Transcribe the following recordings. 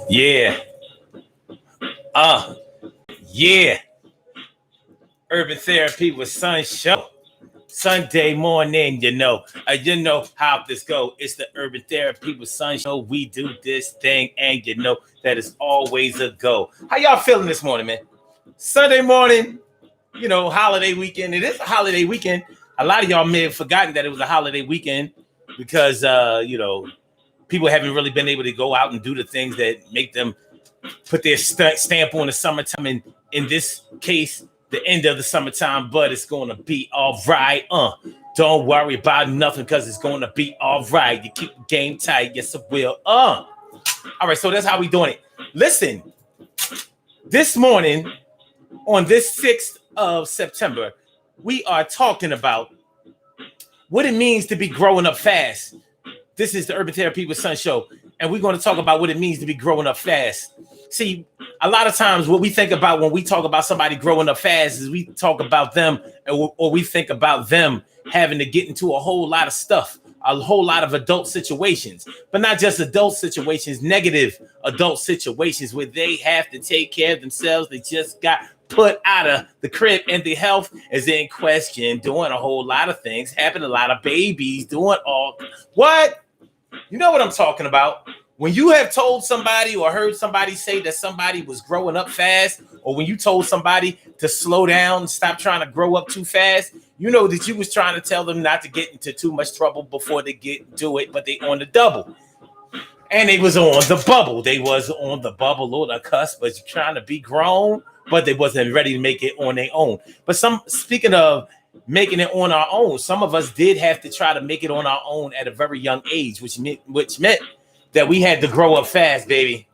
Yeah. Uh, yeah. Urban Therapy with Sun Show. Sunday morning, you know how this go. It's the Urban Therapy with Sun Show. We do this thing, and you know that is always a go. How y'all feeling this morning, man? Sunday morning, holiday weekend. It is a holiday weekend. A lot of y'all may have forgotten that it was a holiday weekend because, people haven't really been able to go out and do the things that make them put their stamp on the summertime. And in this case, the end of the summertime, but it's going to be all right. Don't worry about nothing because it's going to be all right. You keep the game tight. Yes, it will. All right, so that's how we doing it. Listen, this morning on this 6th of September, we are talking about what it means to be growing up fast. This is the Urban Therapy with Sun Show, and we're going to talk about what it means to be growing up fast. See, a lot of times what we think about when we talk about somebody growing up fast is we talk about them or we think about them having to get into a whole lot of stuff, a whole lot of adult situations, but not just adult situations, negative adult situations where they have to take care of themselves. They just got put out of the crib and the health is in question, doing a whole lot of things, having a lot of babies, doing all what? You know what I'm talking about? When you have told somebody or heard somebody say that somebody was growing up fast, or when you told somebody to slow down, stop trying to grow up too fast, you know that you was trying to tell them not to get into too much trouble before they get into it, but they on the double. And they was on the bubble. They was on the bubble or the cusp, but trying to be grown, but they wasn't ready to make it on their own. But speaking of making it on our own, some of us did have to try to make it on our own at a very young age, which meant that we had to grow up fast, baby.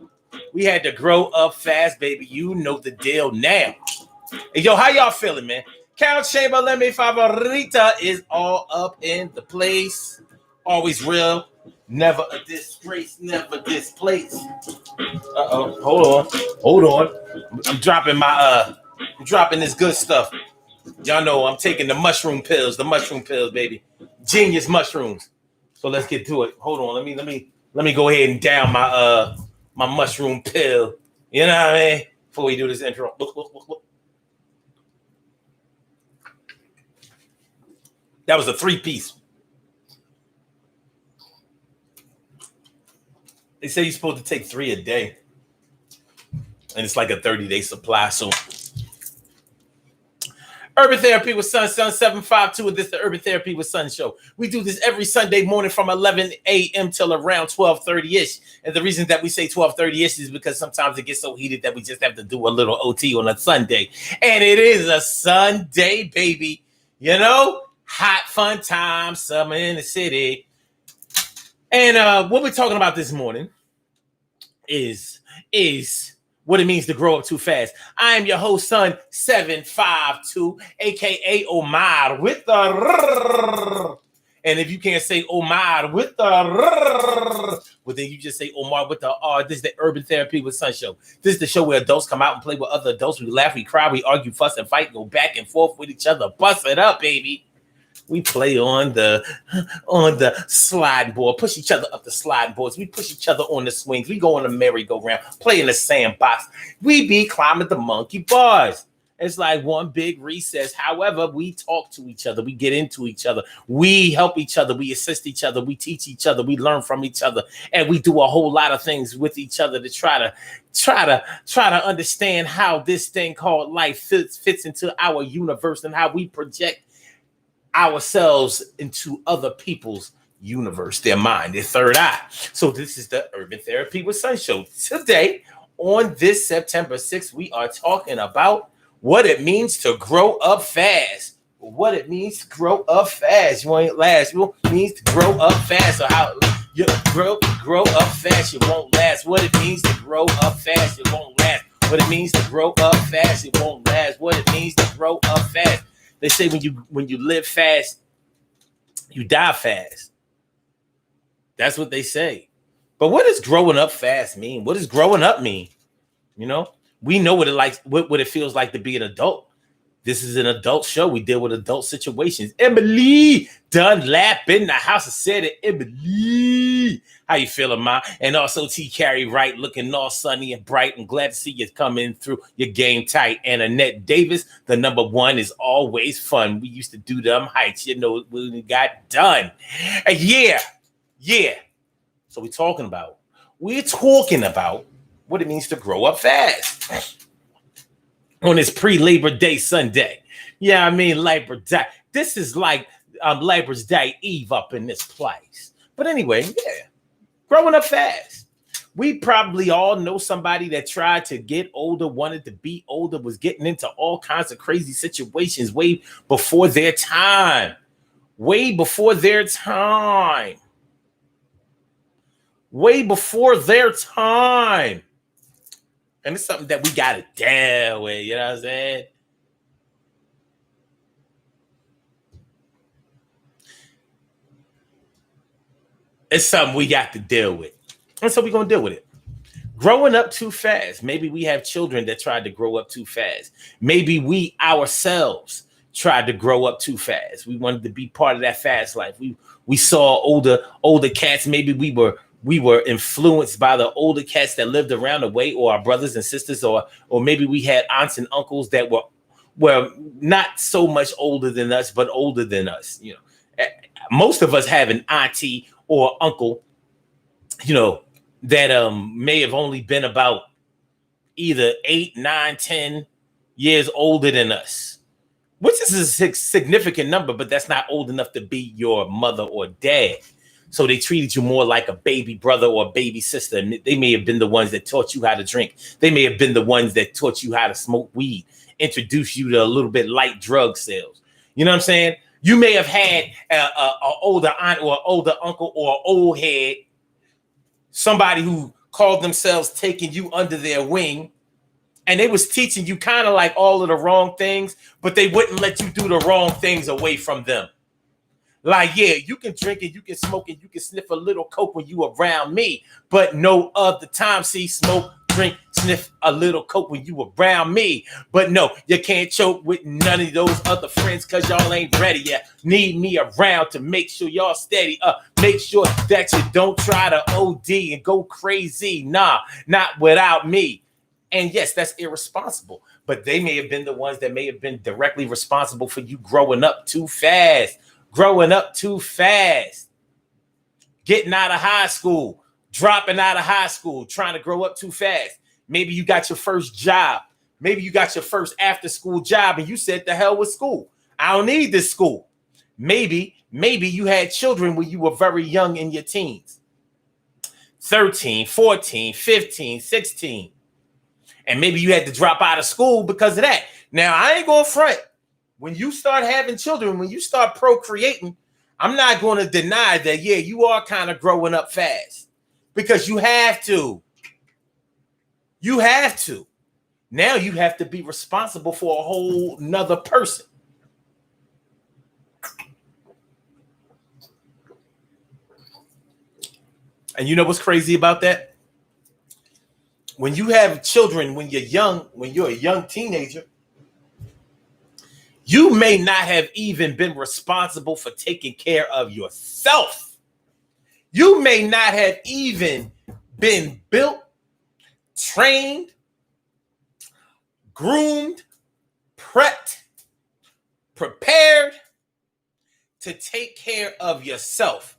We had to grow up fast, baby. You know the deal now. Hey, yo, how y'all feeling, man? Count Chamberlain, mi favorita, is all up in the place. Always real. Never a disgrace, never displaced. Hold on. I'm dropping this good stuff. Y'all know I'm taking the mushroom pills, baby. Genius mushrooms. So let's get to it. Hold on. Let me go ahead and down my mushroom pill. You know what I mean? Before we do this intro. Look. That was a 3-piece. They say you're supposed to take 3 a day. And it's like a 30-day supply. So Urban Therapy with Sun 752. This is the Urban Therapy with Sun show. We do this every Sunday morning from 11 a.m. till around 12:30-ish. And the reason that we say 12:30-ish is because sometimes it gets so heated that we just have to do a little OT on a Sunday. And it is a Sunday, baby. You know, hot, fun time, summer in the city. And what we're talking about this morning is what it means to grow up too fast. I am your host, Sun 752, aka Omar with the. And if you can't say Omar with the, well, then you just say Omar with the R. This is the Urban Therapy with Sun show. This is the show where adults come out and play with other adults. We laugh, we cry, we argue, fuss, and fight, go back and forth with each other. Bust it up, baby. We play on the sliding board, push each other up the sliding boards. We push each other on the swings. We go on the merry-go-round, play in the sandbox. We be climbing the monkey bars. It's like one big recess. However, we talk to each other. We get into each other. We help each other. We assist each other. We teach each other. We learn from each other. And we do a whole lot of things with each other to try to understand how this thing called life fits into our universe and how we project ourselves into other people's universe, their mind, their third eye. So this is the Urban Therapy with Sun show. Today, on this September 6th, we are talking about what it means to grow up fast. What it means to grow up fast. You won't last. What it means to grow up fast. Or how you grow up fast, you won't last. What it means to grow up fast, it won't last. What it means to grow up fast, it won't last. What it means to grow up fast. They say when you live fast, you die fast. That's what they say. But what does growing up fast mean? What does growing up mean? You know, we know what it feels like to be an adult. This is an adult show. We deal with adult situations. Emily Dunlap in the house. I said it. Emily, how you feeling, ma? And also T. Carey Wright, looking all sunny and bright. I'm glad to see you coming through your game tight. And Annette Davis, the number one, is always fun. We used to do them heights, you know, when we got done. And yeah. So we're talking about what it means to grow up fast on this pre-Labor Day Sunday. Yeah, I mean, Labor Day. This is like Labor Day Eve up in this place. But anyway, yeah, growing up fast. We probably all know somebody that tried to get older, wanted to be older, was getting into all kinds of crazy situations way before their time. Way before their time. And it's something that we got to deal with, you know what I'm saying? It's something we got to deal with. And so we're going to deal with it. Growing up too fast. Maybe we have children that tried to grow up too fast. Maybe we ourselves tried to grow up too fast. We wanted to be part of that fast life. We saw older cats. Maybe we were influenced by the older cats that lived around the way, or our brothers and sisters, or maybe we had aunts and uncles that were not so much older than us, but older than us. You know, most of us have an auntie or uncle, you know, that may have only been about either 8, 9, 10 years older than us, which is a significant number, but that's not old enough to be your mother or dad. So they treated you more like a baby brother or a baby sister. And they may have been the ones that taught you how to drink. They may have been the ones that taught you how to smoke weed, introduce you to a little bit light drug sales. You know what I'm saying? You may have had an older aunt or an older uncle or an old head, somebody who called themselves taking you under their wing, and they was teaching you kind of like all of the wrong things, but they wouldn't let you do the wrong things away from them. Like, yeah, you can drink and you can smoke and you can sniff a little coke when you around me, but no other time. See, smoke, drink, sniff a little coke when you around me, but no, you can't choke with none of those other friends because y'all ain't ready yet. Need me around to make sure y'all steady. Make sure that you don't try to OD and go crazy. Nah, not without me. And yes, that's irresponsible, but they may have been the ones that may have been directly responsible for you growing up too fast. Getting out of high school, dropping out of high school, trying to grow up too fast. Maybe you got your first job. Maybe you got your first after school job and you said, the hell with school. I don't need this school. Maybe you had children when you were very young in your teens. 13, 14, 15, 16. And maybe you had to drop out of school because of that. Now, I ain't going to front. When you start having children, when you start procreating, I'm not going to deny that, yeah, you are kind of growing up fast because you have to. You have to. Now you have to be responsible for a whole nother person. And you know what's crazy about that? When you have children, when you're a young teenager, you may not have even been responsible for taking care of yourself. You may not have even been built, trained, groomed, prepped, prepared to take care of yourself.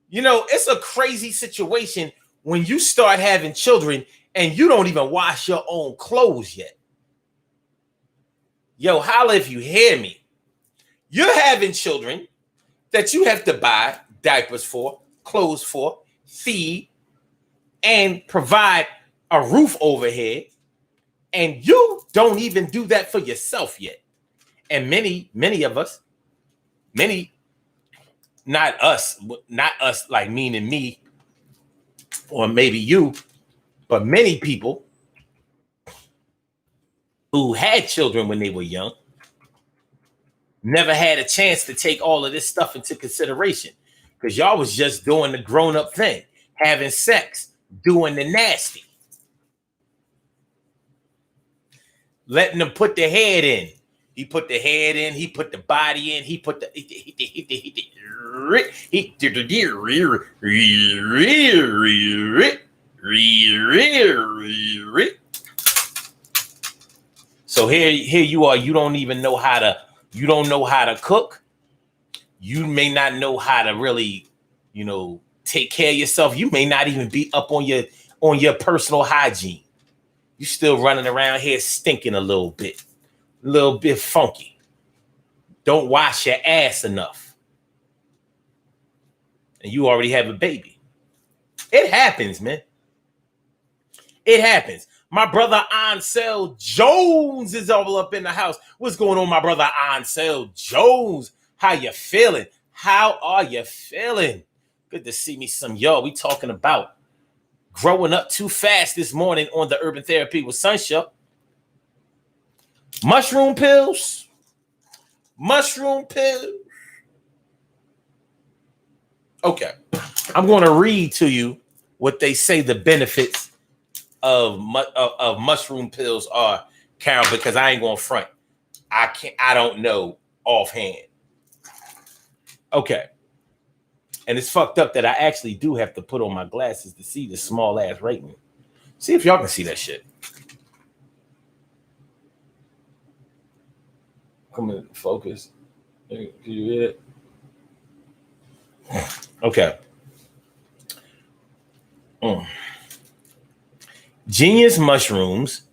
You know, it's a crazy situation when you start having children and you don't even wash your own clothes yet. Yo, holla if you hear me. You're having children that you have to buy diapers for, clothes for, feed, and provide a roof overhead. And you don't even do that for yourself yet. And many of us, not us like meaning me, or maybe you, but many people who had children when they were young never had a chance to take all of this stuff into consideration because y'all was just doing the grown-up thing, having sex, doing the nasty, letting them put their head in, He put the head in, he put the body in, he put the so here you are. You don't even know how to. You don't know how to cook. You may not know how to really, take care of yourself. You may not even be up on your personal hygiene. You still running around here stinking a little bit funky. Don't wash your ass enough. And you already have a baby. It happens, man. It happens. My brother Ansel Jones is all up in the house. What's going on, my brother Ansel Jones? How you feeling? How are you feeling? Good to see me some y'all. We talking about growing up too fast this morning on the Urban Therapy with Sun Show. Mushroom pills. Mushroom pills. Okay. I'm going to read to you what they say the benefits of mushroom pills are, Carol, because I ain't going to front. I don't know offhand. Okay. And it's fucked up that I actually do have to put on my glasses to see the small ass rating. See if y'all can see that shit. Come in, focus. Can you hear it? Okay. Genius mushrooms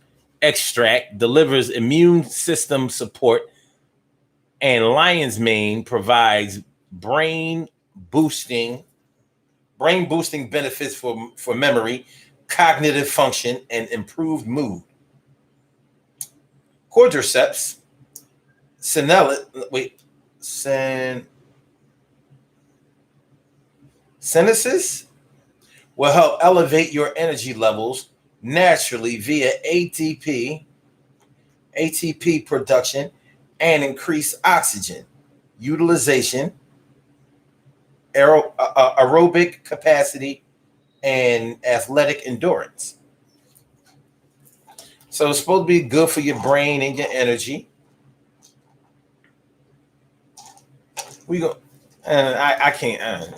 extract delivers immune system support, and lion's mane provides brain boosting benefits for memory, cognitive function, and improved mood. Cordyceps, senescence will help elevate your energy levels naturally via ATP production and increase oxygen utilization, aerobic capacity, and athletic endurance. So it's supposed to be good for your brain and your energy. We go. I can't.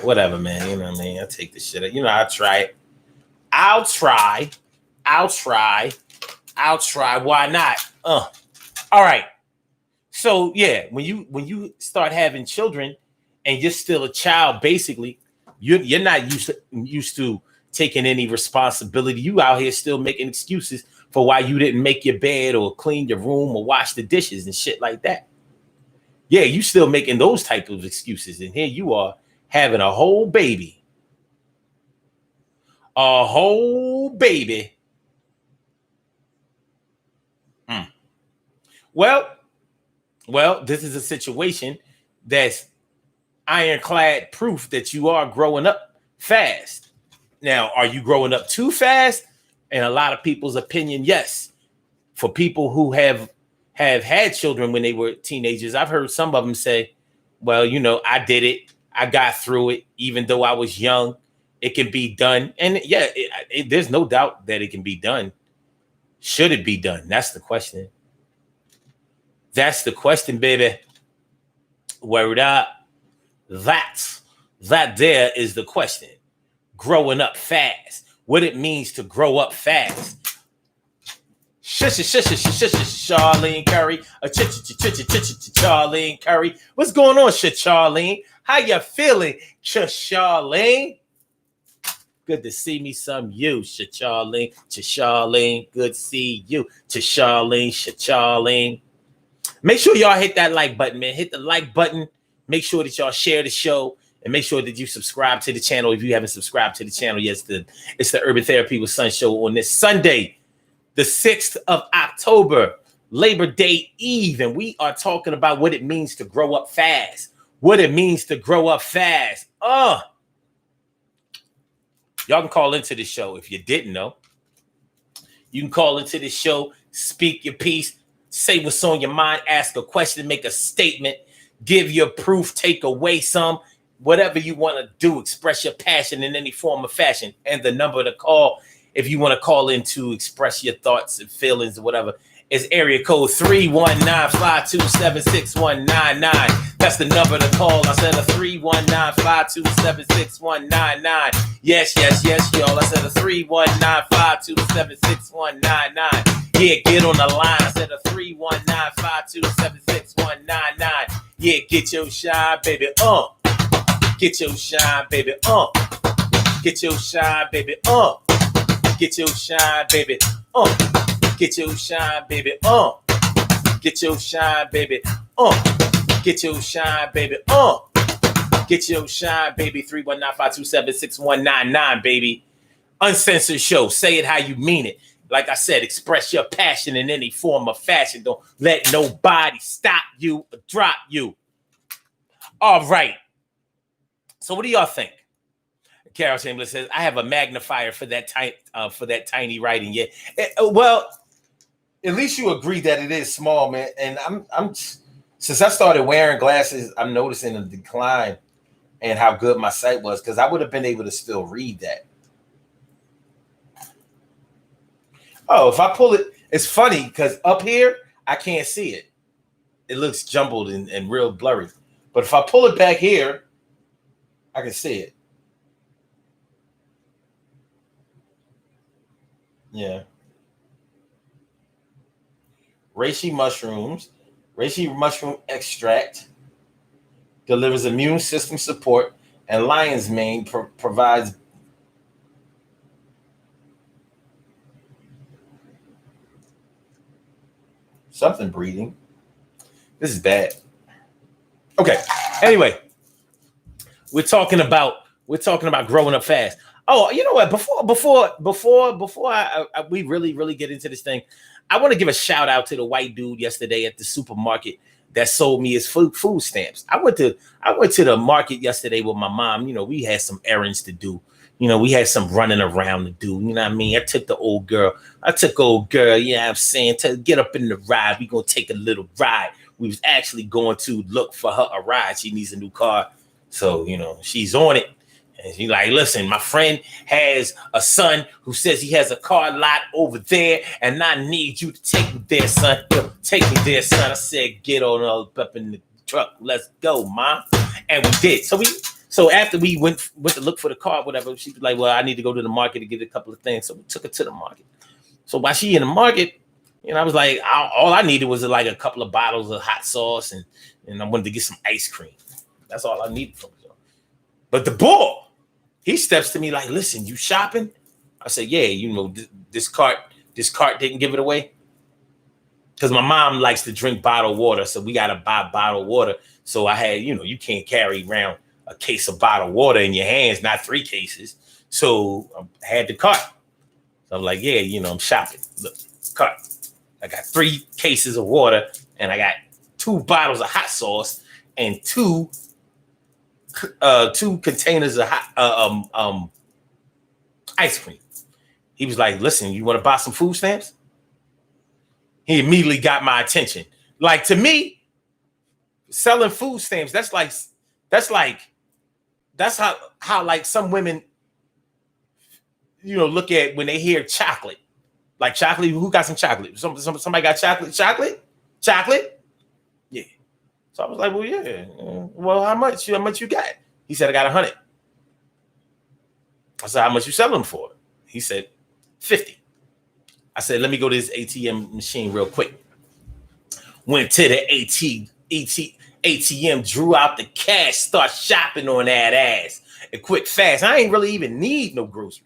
Whatever, man. You know what I mean? I take this shit. I'll try it. I'll try. Why not? All right. So yeah, when you start having children and you're still a child, basically, you're not used to taking any responsibility. You out here still making excuses for why you didn't make your bed or clean your room or wash the dishes and shit like that. Yeah, you still making those type of excuses. And here you are having a whole baby. A whole baby. Well, this is a situation that's ironclad proof that you are growing up fast. Now, are you growing up too fast? In a lot of people's opinion, yes. For people who have had children when they were teenagers, I've heard some of them say, well, I did it. I got through it. Even though I was young, it can be done. And yeah, there's no doubt that it can be done. Should it be done? That's the question. That's the question, baby. Word up. That there is the question. Growing up fast. What it means to grow up fast. Charlene Curry. Charlene Curry. What's going on, Charlene? How you feeling, Charlene? Good to see me some you, Charlene. Charlene. Good to see you, Charlene. Charlene. Make sure y'all hit that like button, man. Hit the like button. Make sure that y'all share the show. And make sure that you subscribe to the channel if you haven't subscribed to the channel yet. It's the Urban Therapy with Sun show on this Sunday, the 6th of October, Labor Day Eve. And we are talking about what it means to grow up fast. What it means to grow up fast. Y'all can call into the show if you didn't know. You can call into the show, speak your piece, say what's on your mind, ask a question, make a statement, give your proof, take away some. Whatever you want to do, express your passion in any form or fashion. And the number to call if you want to call in to express your thoughts and feelings or whatever It's area code 319-527-6199. That's the number to call. I said a 319-527-6199. Yes, y'all. I said a 319-527-6199. Yeah, get on the line. I said a 319-527-6199. Yeah, get your shine, baby. Get your shine, baby. Get your shine, baby. Get your shine, baby. Get your shine, baby. Get your shine, baby. Get your shine, baby. Get your shine, baby. 319-527-6199, baby. Uncensored show. Say it how you mean it. Like I said, express your passion in any form of fashion. Don't let nobody stop you or drop you. All right. So what do y'all think? Carol Chamberlain says, I have a magnifier for that tiny writing. Yeah. Well, at least you agree that it is small, man. And I'm since I started wearing glasses, I'm noticing a decline in how good my sight was, because I would have been able to still read that. Oh, if I pull it, it's funny because up here I can't see it. It looks jumbled and real blurry. But if I pull it back here, I can see it. Yeah. Reishi mushroom extract delivers immune system support, and lion's mane provides something breathing. This is bad. Okay. Anyway, we're talking about growing up fast. Oh, you know what? Before we really get into this thing, I want to give a shout out to the white dude yesterday at the supermarket that sold me his food stamps. I went to the market yesterday with my mom. You know, we had some errands to do. You know, we had some running around to do. You know what I mean? I took old girl. You know what I'm saying? To get up in the ride. We gonna take a little ride. We was actually going to look for her a ride. She needs a new car. So, you know, she's on it. And she's like, listen, my friend has a son who says he has a car lot over there, and I need you to take me there, son. Take me there, son. I said, get on up in the truck. Let's go, Mom. And we did. So after we went to look for the car, whatever, she was like, well, I need to go to the market to get a couple of things. So we took her to the market. So while she in the market, you know, I was like, all I needed was like a couple of bottles of hot sauce, and I wanted to get some ice cream. That's all I needed from her. But the boy, he steps to me like, listen, you shopping? I said, yeah, you know, this cart didn't give it away. Because my mom likes to drink bottled water, so we got to buy bottled water. So I had, you know, you can't carry around a case of bottled water in your hands, not 3 cases. So I had the cart. So I'm like, yeah, you know, I'm shopping. Look, cart. I got 3 cases of water, and I got 2 bottles of hot sauce and 2 containers of hot ice cream. He was like, listen, you want to buy some food stamps? He immediately got my attention. Like, to me, selling food stamps, that's how like some women, you know, look at when they hear chocolate. Like chocolate, who got some chocolate? Somebody got chocolate? Chocolate? Yeah. So I was like, well, yeah. Well, how much you got? He said, I got 100. I said, how much you selling them for? He said, 50. I said, let me go to this ATM machine real quick. Went to the ATM, drew out the cash, start shopping on that ass. And quick, fast. I ain't really even need no groceries.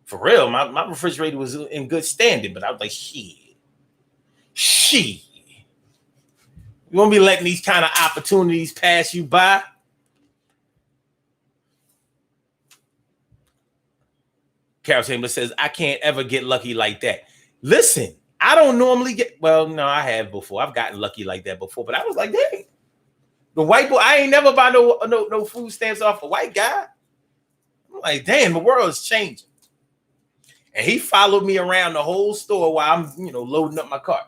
For real, my refrigerator was in good standing, but I was like, shit. You won't be letting these kind of opportunities pass you by? Carol Chamberlain says, I can't ever get lucky like that. Listen, I don't normally no, I have before. I've gotten lucky like that before, but I was like, dang. The white boy, I ain't never buy no food stamps off a white guy. I'm like, damn, the world is changing. And he followed me around the whole store while I'm, you know, loading up my cart.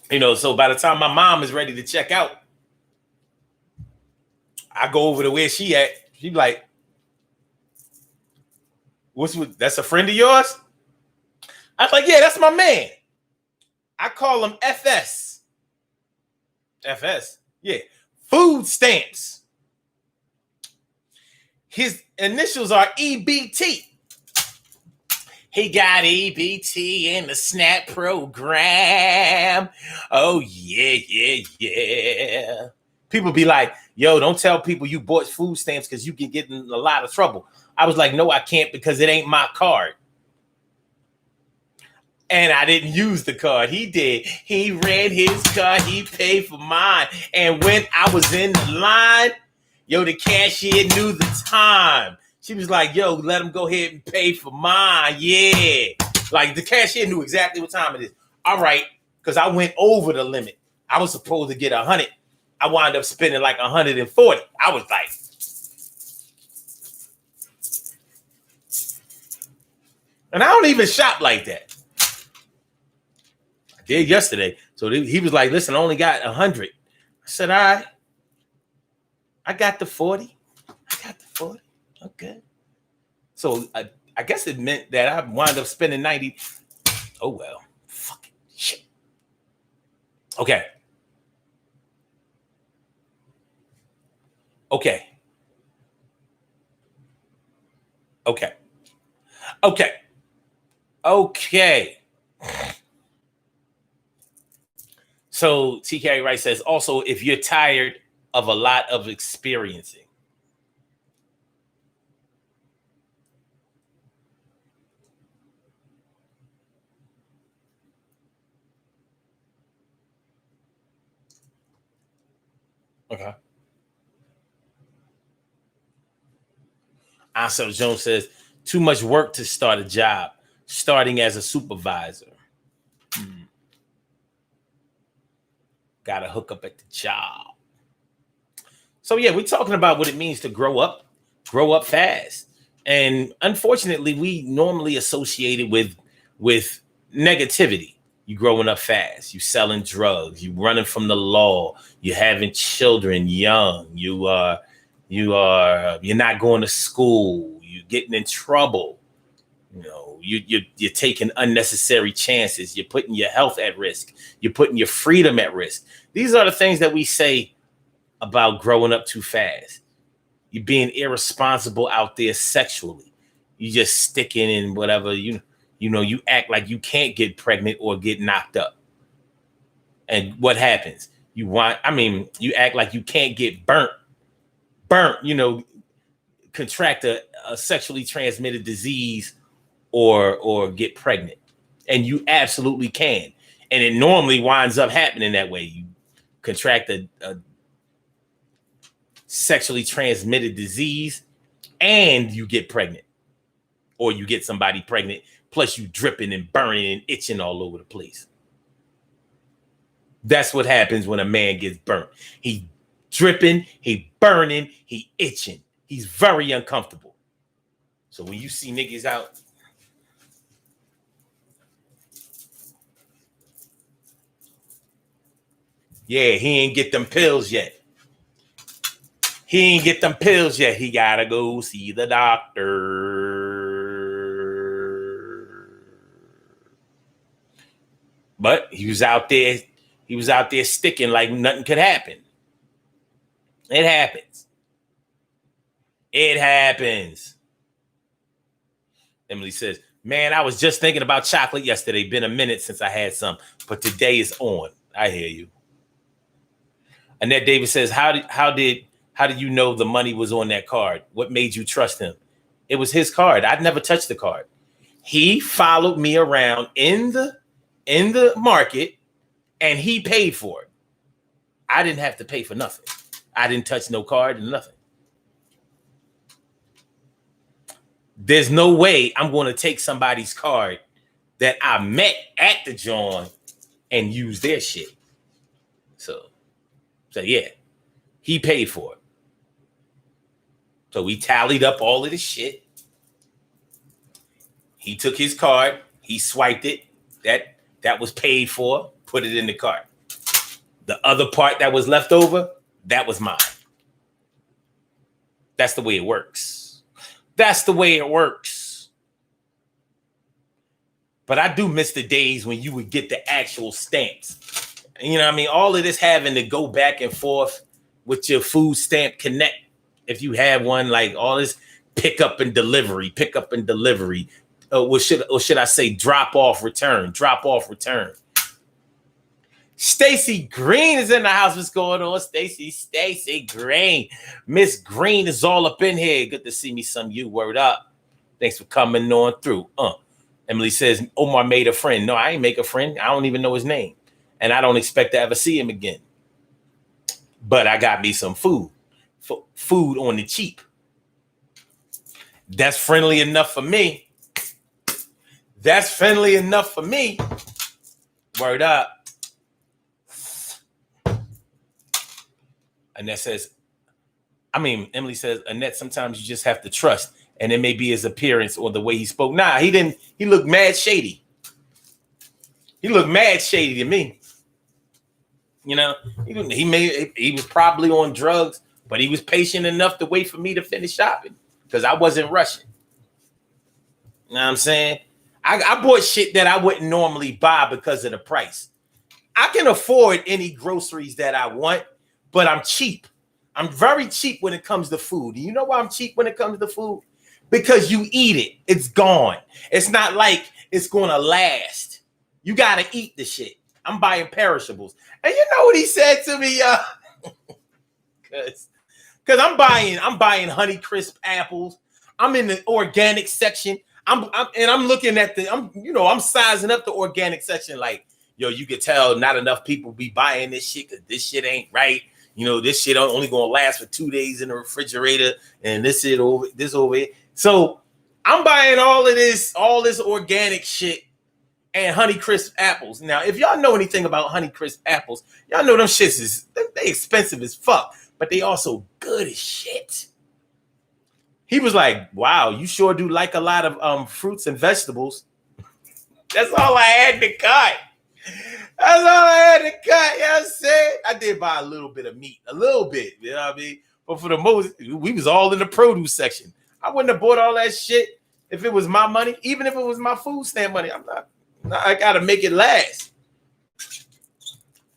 You know, so by the time my mom is ready to check out, I go over to where she at. She's like, That's a friend of yours? I was like, yeah, that's my man. I call him FS. FS, yeah. Food stamps. His initials are EBT. He got EBT in the SNAP program. Oh, yeah. People be like, yo, don't tell people you bought food stamps because you can get in a lot of trouble. I was like, no, I can't because it ain't my card. And I didn't use the card. He did. He read his card. He paid for mine. And when I was in the line, yo, the cashier knew the time. She was like, yo, let him go ahead and pay for mine. Yeah. Like the cashier knew exactly what time it is. All right. Because I went over the limit. I was supposed to get 100. I wound up spending like 140. I was like, and I don't even shop like that. I did yesterday. So he was like, listen, I only got 100. I said, all right. I got the 40. Okay. So I guess it meant that I wound up spending 90. Oh, well. Fucking shit. Okay. So TK Wright says, also, if you're tired of a lot of experiencing. Okay. Ansel Jones says, too much work to start a job, starting as a supervisor. Got to hook up at the job. So, yeah, we're talking about what it means to grow up fast. And unfortunately, we normally associate it with negativity. You growing up fast, you selling drugs, you running from the law, you having children young, you're not going to school, you're getting in trouble, you're taking unnecessary chances, you're putting your health at risk, you're putting your freedom at risk. These are the things that we say about growing up too fast. You're being irresponsible out there sexually. You just sticking in whatever, you act like you can't get pregnant or get knocked up. And what happens? You act like you can't get burnt, contract a sexually transmitted disease or get pregnant. And you absolutely can. And it normally winds up happening that way. You contract a sexually transmitted disease and you get pregnant, or you get somebody pregnant, plus you dripping and burning and itching all over the place. That's what happens when a man gets burnt. He dripping, he burning, he itching. He's very uncomfortable. So when you see niggas out, yeah, he ain't get them pills yet. He gotta go see the doctor. But he was out there sticking like nothing could happen. It happens. Emily says, man, I was just thinking about chocolate yesterday. Been a minute since I had some, but today is on. I hear you. Annette Davis says, how did you know the money was on that card? What made you trust him? It was his card. I'd never touched the card. He followed me around in the market and he paid for it. I didn't have to pay for nothing. I didn't touch no card and nothing. There's no way I'm going to take somebody's card that I met at the joint and use their shit. So yeah, he paid for it. So we tallied up all of the shit. He took his card, he swiped it, that was paid for, put it in the cart. The other part that was left over, that was mine. That's the way it works. But I do miss the days when you would get the actual stamps. You know what I mean? All of this having to go back and forth with your food stamp connect. If you have one, like all this pick up and delivery. Or should I say drop off, return. Stacy Green is in the house. What's going on, Stacy Green? Miss Green is all up in here. Good to see me some you. Word up. Thanks for coming on through. Emily says, Omar made a friend. No, I ain't make a friend. I don't even know his name. And I don't expect to ever see him again. But I got me some food. Food on the cheap. That's friendly enough for me. Word up. Annette says, Emily says, Annette, sometimes you just have to trust. And it may be his appearance or the way he spoke. Nah, he didn't. He looked mad shady. He looked mad shady to me. You know, he was probably on drugs, but he was patient enough to wait for me to finish shopping because I wasn't rushing. You know what I'm saying? I bought shit that I wouldn't normally buy because of the price. I can afford any groceries that I want, but I'm cheap. I'm very cheap when it comes to food. You know why I'm cheap when it comes to food? Because you eat it. It's gone. It's not like it's going to last. You got to eat the shit. I'm buying perishables. And you know what he said to me? Because I'm buying Honeycrisp apples. I'm in the organic section. I'm looking at I'm sizing up the organic section like, yo, you could tell not enough people be buying this shit because this shit ain't right. You know, this shit only gonna last for 2 days in the refrigerator, and this over here. So I'm buying all this organic shit and Honeycrisp apples. Now, if y'all know anything about Honeycrisp apples, y'all know them shits they expensive as fuck, but they also good as shit. He was like, wow, you sure do like a lot of fruits and vegetables. That's all I had to cut. You know what I'm saying? I did buy a little bit of meat, you know what I mean? But for the most, we was all in the produce section. I wouldn't have bought all that shit if it was my money, even if it was my food stamp money. I gotta make it last.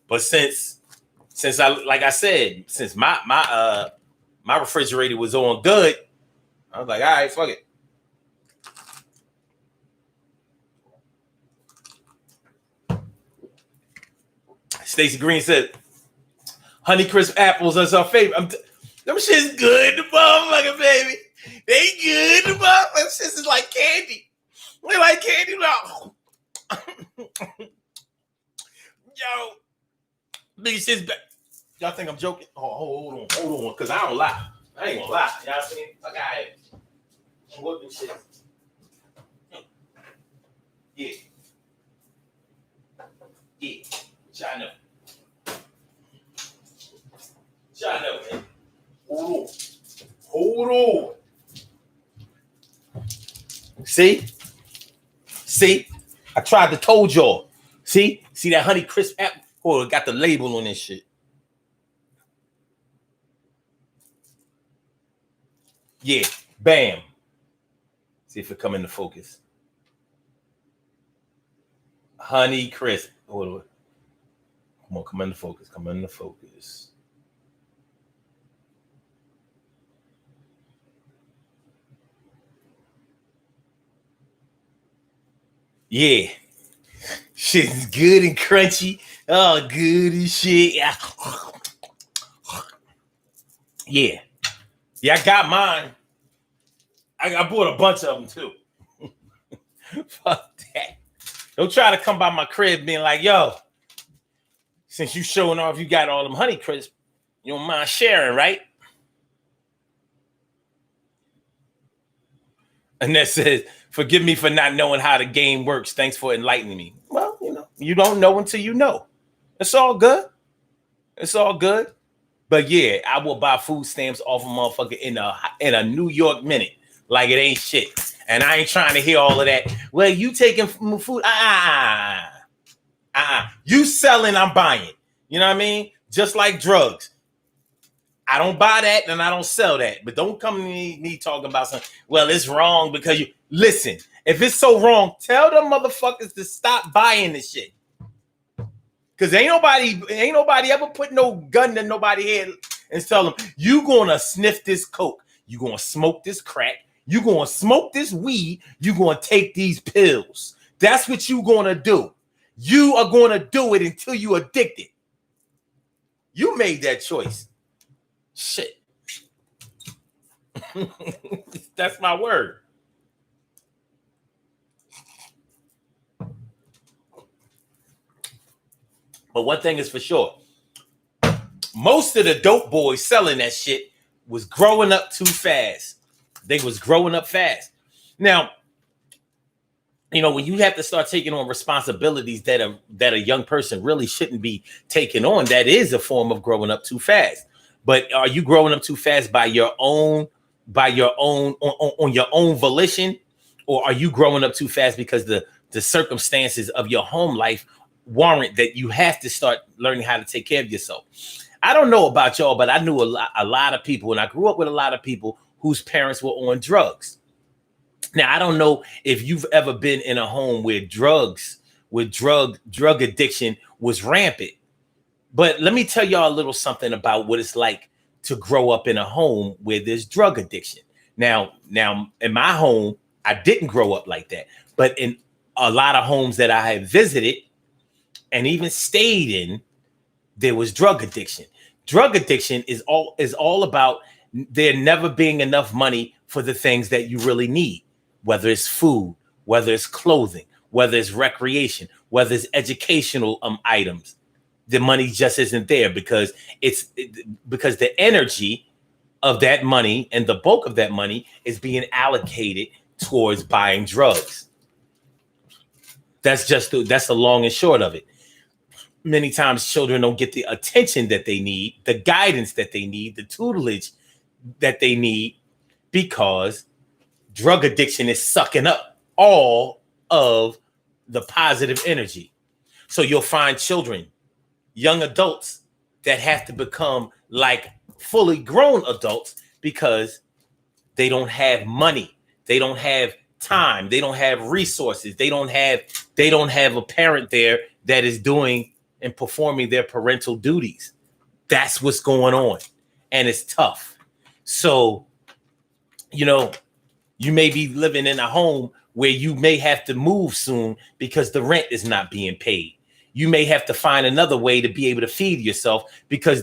But since my refrigerator was on good, I was like, all right, fuck it. Stacy Green said, Honeycrisp apples are our favorite. Them shit's good, the motherfucker, baby. They good, the motherfucker. Them shit's is like candy. They like candy. Yo, biggest shit's back. Y'all think I'm joking? Oh, hold on, because I don't lie. I ain't gonna lie. Y'all see me? Fuck out here. I'm whooping shit. Yeah. Y'all know. Man. Hold on. See? I tried to told y'all. See that Honeycrisp apple? Oh, it got the label on this shit. Yeah, bam. See if it come into focus. Honeycrisp. Hold on. Come on, come into focus. Yeah. Shit's good and crunchy. Oh, good as shit. Yeah. Yeah, I got mine. I bought a bunch of them too. Fuck that. Don't try to come by my crib being like, yo, since you showing off you got all them Honeycrisp, you don't mind sharing, right? And that says, forgive me for not knowing how the game works. Thanks for enlightening me. Well, you don't know until you know. It's all good. But yeah, I will buy food stamps off a motherfucker in a New York minute. Like it ain't shit. And I ain't trying to hear all of that. Well, you taking food. You selling, I'm buying. You know what I mean? Just like drugs. I don't buy that and I don't sell that. But don't come to me talking about something. Well, it's wrong because you listen. If it's so wrong, tell them motherfuckers to stop buying this shit. Cause ain't nobody ever put no gun to nobody's head and tell them, you gonna sniff this coke, you gonna smoke this crack, you gonna smoke this weed, you gonna take these pills. That's what you gonna do. You are gonna do it until you addicted. You made that choice. Shit. That's my word. But one thing is for sure, most of the dope boys selling that shit was growing up too fast. They was growing up fast. Now, you know, when you have to start taking on responsibilities that a young person really shouldn't be taking on, that is a form of growing up too fast. But are you growing up too fast by your own on your own volition, or are you growing up too fast because the circumstances of your home life warrant that you have to start learning how to take care of yourself? I don't know about y'all, but I knew a lot of people, and I grew up with a lot of people whose parents were on drugs. Now, I don't know if you've ever been in a home where drug addiction was rampant, but let me tell y'all a little something about what it's like to grow up in a home where there's drug addiction. Now, in my home, I didn't grow up like that, but in a lot of homes that I have visited and even stayed in, there was drug addiction. Drug addiction is all about there never being enough money for the things that you really need, whether it's food, whether it's clothing, whether it's recreation, whether it's educational items. The money just isn't there because because the energy of that money and the bulk of that money is being allocated towards buying drugs. That's the long and short of it. Many times children don't get the attention that they need, the guidance that they need, the tutelage that they need, because drug addiction is sucking up all of the positive energy. So you'll find children, young adults, that have to become like fully grown adults because they don't have money, they don't have time, they don't have resources, they don't have a parent there that is doing and performing their parental duties. That's what's going on, and it's tough. So, you know, you may be living in a home where you may have to move soon because the rent is not being paid. You may have to find another way to be able to feed yourself because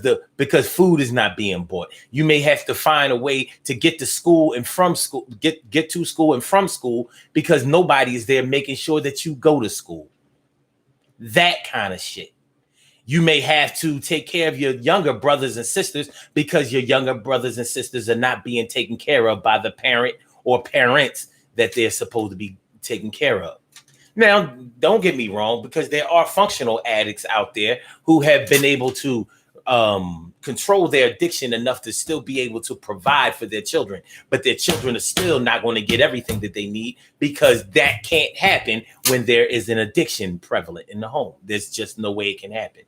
food is not being bought. You may have to find a way to get to school and from school, get to school and from school, because nobody is there making sure that you go to school. That kind of shit. You may have to take care of your younger brothers and sisters because your younger brothers and sisters are not being taken care of by the parent or parents that they're supposed to be taken care of. Now, don't get me wrong, because there are functional addicts out there who have been able to control their addiction enough to still be able to provide for their children, but their children are still not going to get everything that they need, because that can't happen when there is an addiction prevalent in the home. There's just no way it can happen.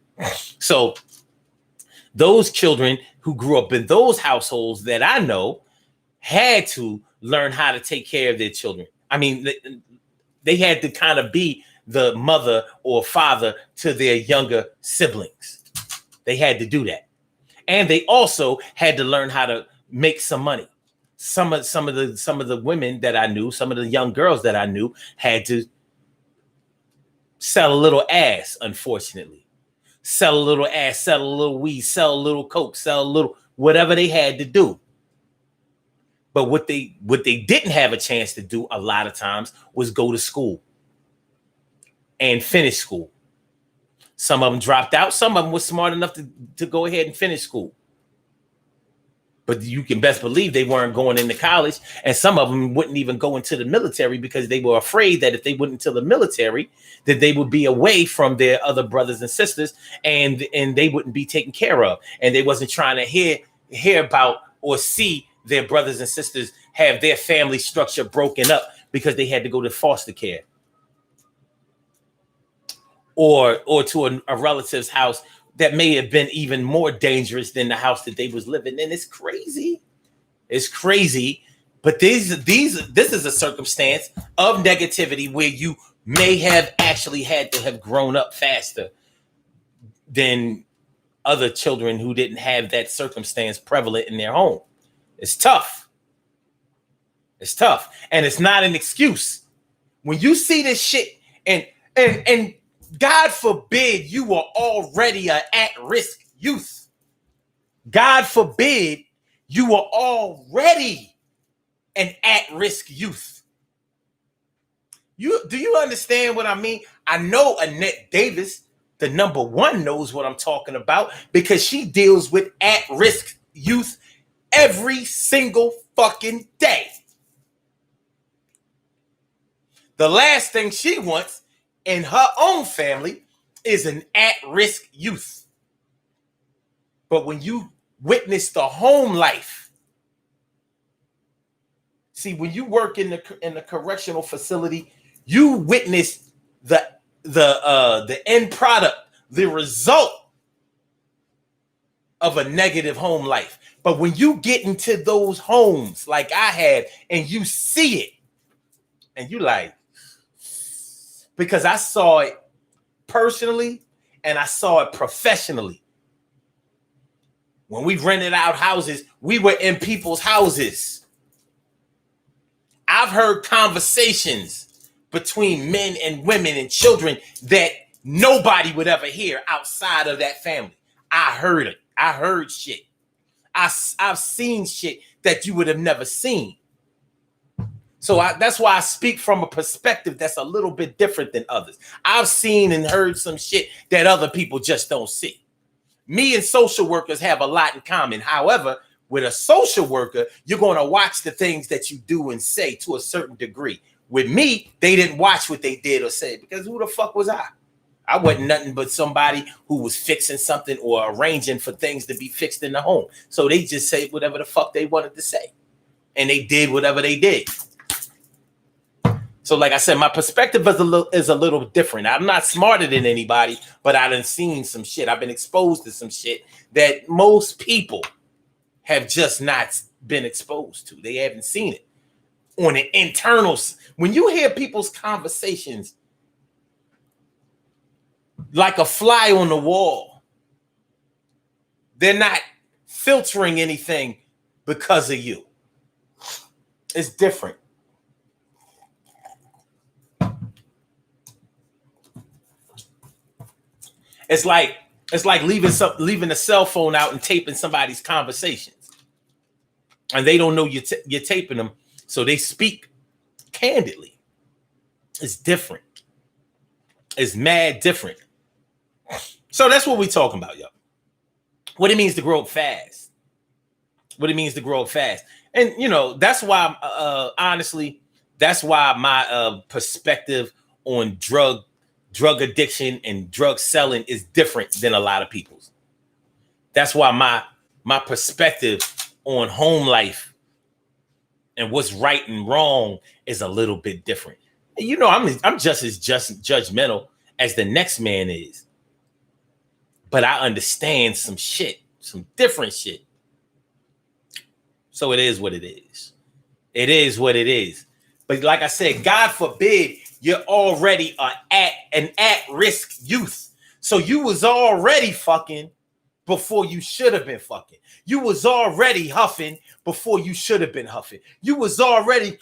So those children who grew up in those households that I know had to learn how to take care of their children. I mean, they had to kind of be the mother or father to their younger siblings. They had to do that. And they also had to learn how to make some money. Some of the women that I knew, some of the young girls that I knew, had to sell a little ass, unfortunately. Sell a little ass, sell a little weed, sell a little coke, sell a little whatever they had to do. But what they didn't have a chance to do a lot of times was go to school and finish school. Some of them dropped out. Some of them were smart enough to go ahead and finish school. But you can best believe they weren't going into college. And some of them wouldn't even go into the military because they were afraid that if they went into the military, that they would be away from their other brothers and sisters, and they wouldn't be taken care of. And they wasn't trying to hear about or see their brothers and sisters have their family structure broken up because they had to go to foster care or to a relative's house that may have been even more dangerous than the house that they was living in. It's crazy. It's crazy, But this is a circumstance of negativity where you may have actually had to have grown up faster than other children who didn't have that circumstance prevalent in their home. It's tough. It's tough. And it's not an excuse. When you see this shit, and God forbid you were already an at-risk youth. God forbid you were already an at-risk youth. Do you understand what I mean? I know Annette Davis, the number one, knows what I'm talking about because she deals with at-risk youth every single fucking day. The last thing she wants in her own family is an at-risk youth. But when you witness the home life, see, when you work in the correctional facility, you witness the end product, the result of a negative home life. But when you get into those homes like I had and you see it, and you like, because I saw it personally and I saw it professionally. When we rented out houses, we were in people's houses. I've heard conversations between men and women and children that nobody would ever hear outside of that family. I heard it. I heard shit. I've seen shit that you would have never seen. So that's why I speak from a perspective that's a little bit different than others. I've seen and heard some shit that other people just don't see. Me and social workers have a lot in common. However, with a social worker, you're going to watch the things that you do and say to a certain degree. With me, they didn't watch what they did or said because who the fuck was I? I wasn't nothing but somebody who was fixing something or arranging for things to be fixed in the home. So they just say whatever the fuck they wanted to say. And they did whatever they did. So like I said, my perspective is a little different. I'm not smarter than anybody, but I done seen some shit. I've been exposed to some shit that most people have just not been exposed to. They haven't seen it. On the internals, when you hear people's conversations like a fly on the wall, they're not filtering anything because of you. It's different. It's like leaving a cell phone out and taping somebody's conversations, and they don't know you're taping them, so they speak candidly. It's different. It's mad different. So that's what we're talking about, yo. What it means to grow up fast. What it means to grow up fast, and that's why, honestly, that's why my perspective on drug addiction and drug selling is different than a lot of people's. That's why my perspective on home life and what's right and wrong is a little bit different. I'm just as judgmental as the next man is. But I understand some shit, some different shit. So it is what it is. It is what it is. But like I said, God forbid you're already an at-risk youth. So you was already fucking before you should have been fucking. You was already huffing before you should have been huffing. You was already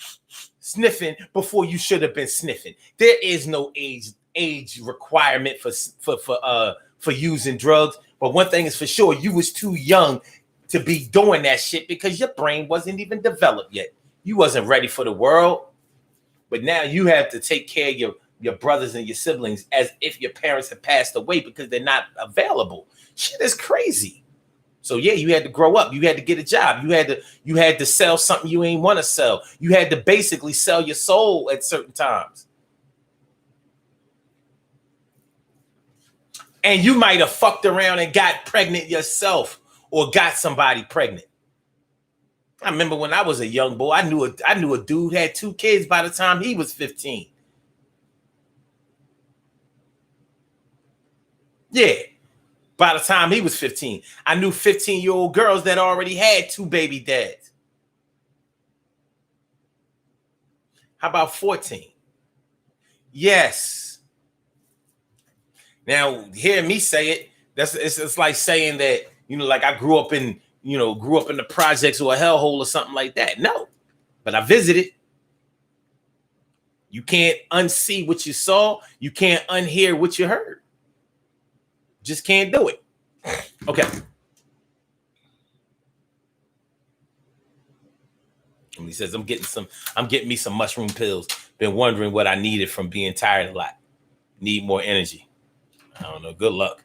sniffing before you should have been sniffing. There is no age requirement for using drugs. But one thing is for sure, you was too young to be doing that shit because your brain wasn't even developed yet. You wasn't ready for the world. But now you have to take care of your brothers and your siblings as if your parents have passed away because they're not available. Shit is crazy. So yeah, you had to grow up. You had to get a job. You had to sell something you ain't want to sell. You had to basically sell your soul at certain times. And you might have fucked around and got pregnant yourself or got somebody pregnant. I remember when I was a young boy, I knew a dude had 2 kids by the time he was 15. Yeah, by the time he was 15. I knew 15-year-old girls that already had 2 baby dads. How about 14? Yes. Now, hearing me say it, it's like saying that, like I grew up in the projects or a hellhole or something like that. No, but I visited. You can't unsee what you saw. You can't unhear what you heard. Just can't do it. Okay. And he says, I'm getting me some mushroom pills. Been wondering what I needed from being tired a lot. Need more energy. I don't know. Good luck.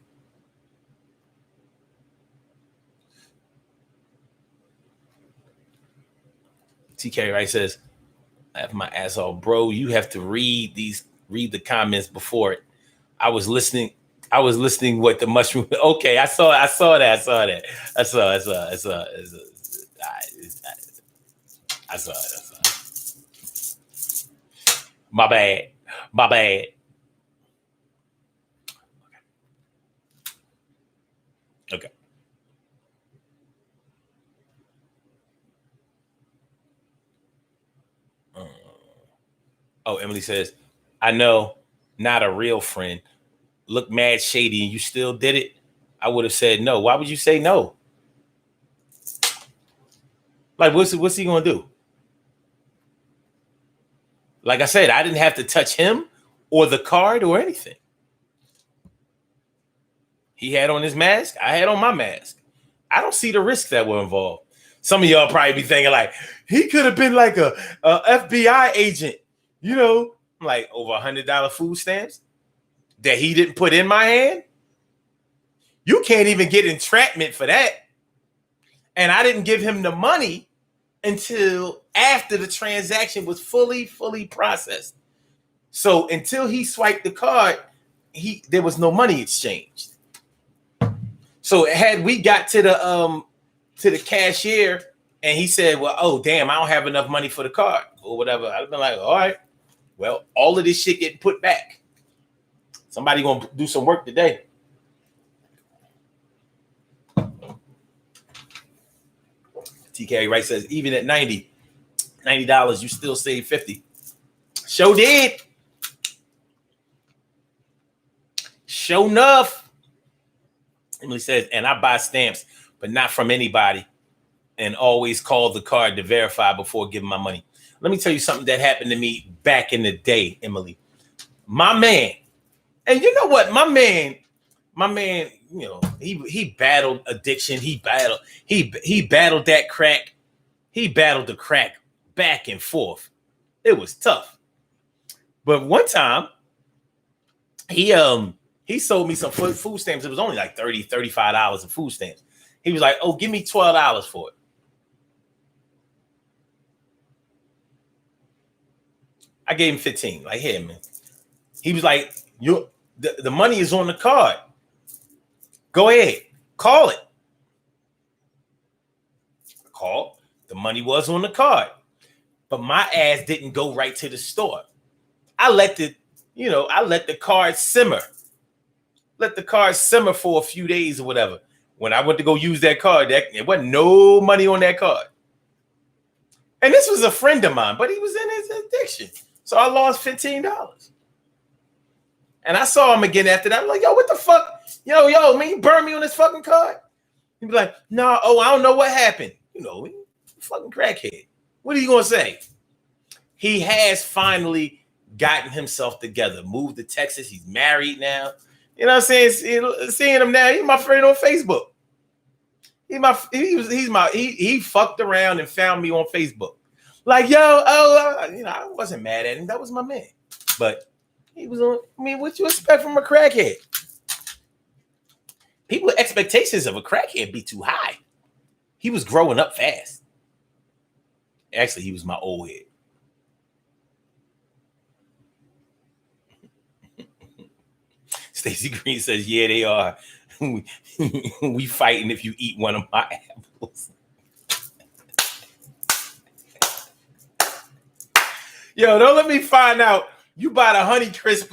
TK Wright says, I have my ass off, bro. You have to read the comments before it. I was listening what the mushroom. Okay, I saw that. I saw it. My bad. Okay. Oh, Emily says, I know, not a real friend. Look mad shady and you still did it. I would have said no. Why would you say no? Like, what's he gonna do? Like I said, I didn't have to touch him or the card or anything. He had on his mask. I had on my mask. I don't see the risks that were involved. Some of y'all probably be thinking like, he could have been like a FBI agent, like over $100 food stamps that he didn't put in my hand. You can't even get entrapment for that. And I didn't give him the money until after the transaction was fully processed. So until he swiped the card, there was no money exchanged. So had we got to the cashier and he said, well, oh damn, I don't have enough money for the card or whatever, I'd have been like, all right, well, all of this shit getting put back. Somebody gonna do some work today. TK Wright says, even at $90, you still save 50. Show did. Show enough. Emily says, and I buy stamps, but not from anybody, and always call the card to verify before giving my money. Let me tell you something that happened to me back in the day, Emily. My man, and you know what? My man, he battled addiction. He battled that crack. He battled the crack back and forth. It was tough. But one time, he sold me some food stamps. It was only like $30, $35 in food stamps. He was like, oh, give me $12 for it. I gave him 15. Like, here, man. He was like, the money is on the card. Go ahead. Call it. I called. The money was on the card. But my ass didn't go right to the store. I let the card simmer. Let the card simmer for a few days or whatever. When I went to go use that card, there wasn't no money on that card. And this was a friend of mine, but he was in his addiction. So I lost $15. And I saw him again after that. I'm like, yo, what the fuck? Yo, man, you burned me on this fucking card? He'd be like, no, I don't know what happened. Fucking crackhead. What are you going to say? He has finally gotten himself together. Moved to Texas. He's married now. You know what I'm saying? Seeing him now, he's my friend on Facebook. He fucked around and found me on Facebook. Like, I wasn't mad at him. That was my man. But he was on, what you expect from a crackhead? People's expectations of a crackhead be too high. He was growing up fast. Actually, he was my old head. Stacey Green says, yeah, they are. We fighting if you eat one of my apples. Yo, don't let me find out you buy the Honey Crisp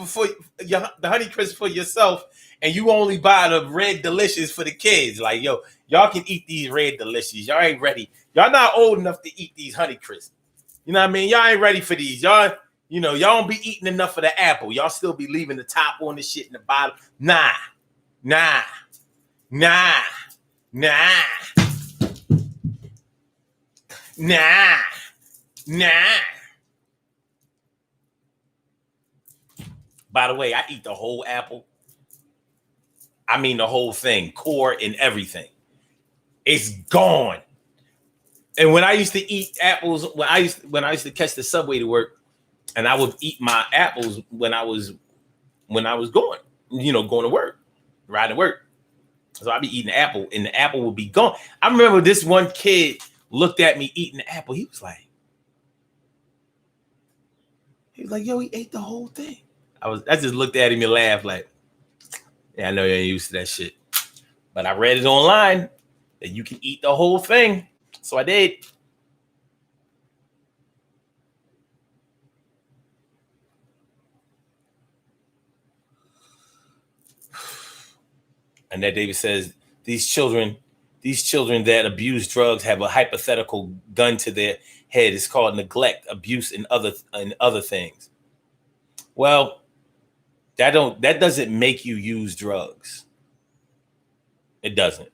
for yourself, and you only buy the Red Delicious for the kids. Like, yo, y'all can eat these Red Delicious. Y'all ain't ready. Y'all not old enough to eat these Honey Crisp. You know what I mean? Y'all ain't ready for these. Y'all don't be eating enough of the apple. Y'all still be leaving the top on the shit in the bottom. Nah, nah, nah, nah, nah, nah. By the way, I eat the whole apple. I mean the whole thing, core and everything. It's gone. And when I used to eat apples, when I used to catch the subway to work, and I would eat my apples when I was going, going to work, riding to work. So I'd be eating the apple, and the apple would be gone. I remember this one kid looked at me eating the apple. He was like, yo, he ate the whole thing. I just looked at him and laughed like, yeah, I know you ain't used to that shit. But I read it online that you can eat the whole thing. So I did. And that David says, these children that abuse drugs have a hypothetical gun to their head. It's called neglect, abuse, and other things. Well, that doesn't make you use drugs. It doesn't.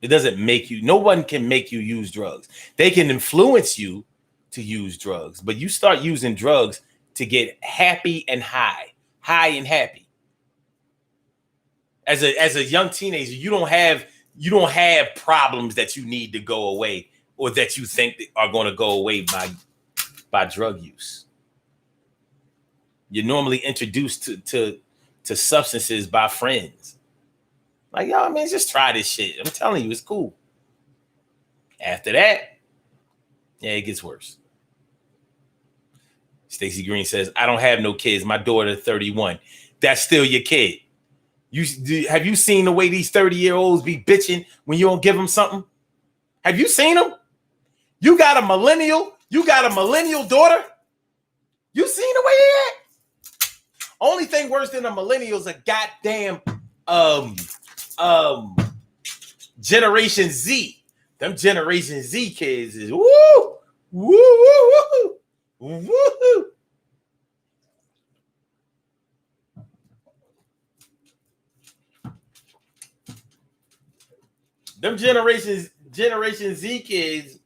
It doesn't make you. No one can make you use drugs. They can influence you to use drugs, but you start using drugs to get happy and high and happy. As a young teenager, you don't have problems that you need to go away or that you think are going to go away by drug use. You're normally introduced to substances by friends. Like, yo, man, just try this shit. I'm telling you, it's cool. After that, yeah, it gets worse. Stacey Green says, I don't have no kids. My daughter, 31. That's still your kid. Have you seen the way these 30-year-olds be bitching when you don't give them something? Have you seen them? You got a millennial daughter? You seen the way they act? Only thing worse than a millennial is a goddamn Generation Z. Them Generation Z kids is woo, woo, woo, woo, woo. Them Generation Z kids,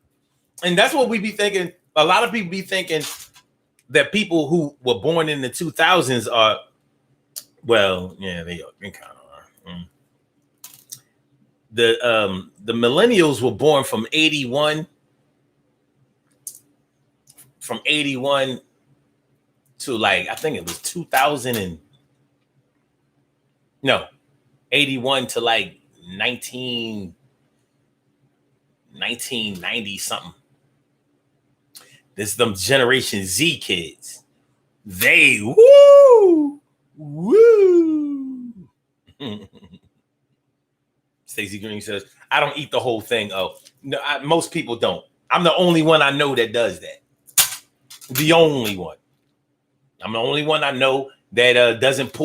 and that's what we be thinking. A lot of people be thinking that people who were born in the 2000s are, well, yeah, they kind of are. The millennials were born from 81 to like, I think it was 2000 and no, 81 to like 1990 something. This is them Generation Z kids. They woo. Stacey Green says, I don't eat the whole thing. Oh, no, most people don't. I'm the only one I know that does that. The only one. I'm the only one I know that doesn't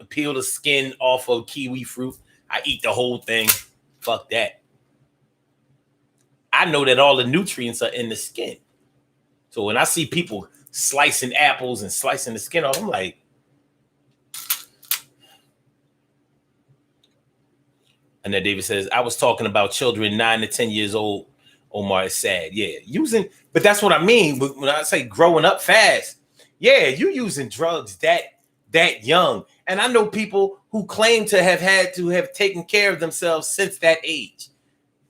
peel the skin off of kiwi fruit. I eat the whole thing. Fuck that. I know that all the nutrients are in the skin. So when I see people slicing apples and slicing the skin off, I'm like, and then David says, I was talking about children 9 to 10 years old. Omar is sad. Yeah, but that's what I mean. When I say growing up fast, yeah, you using drugs that young. And I know people who claim to have taken care of themselves since that age.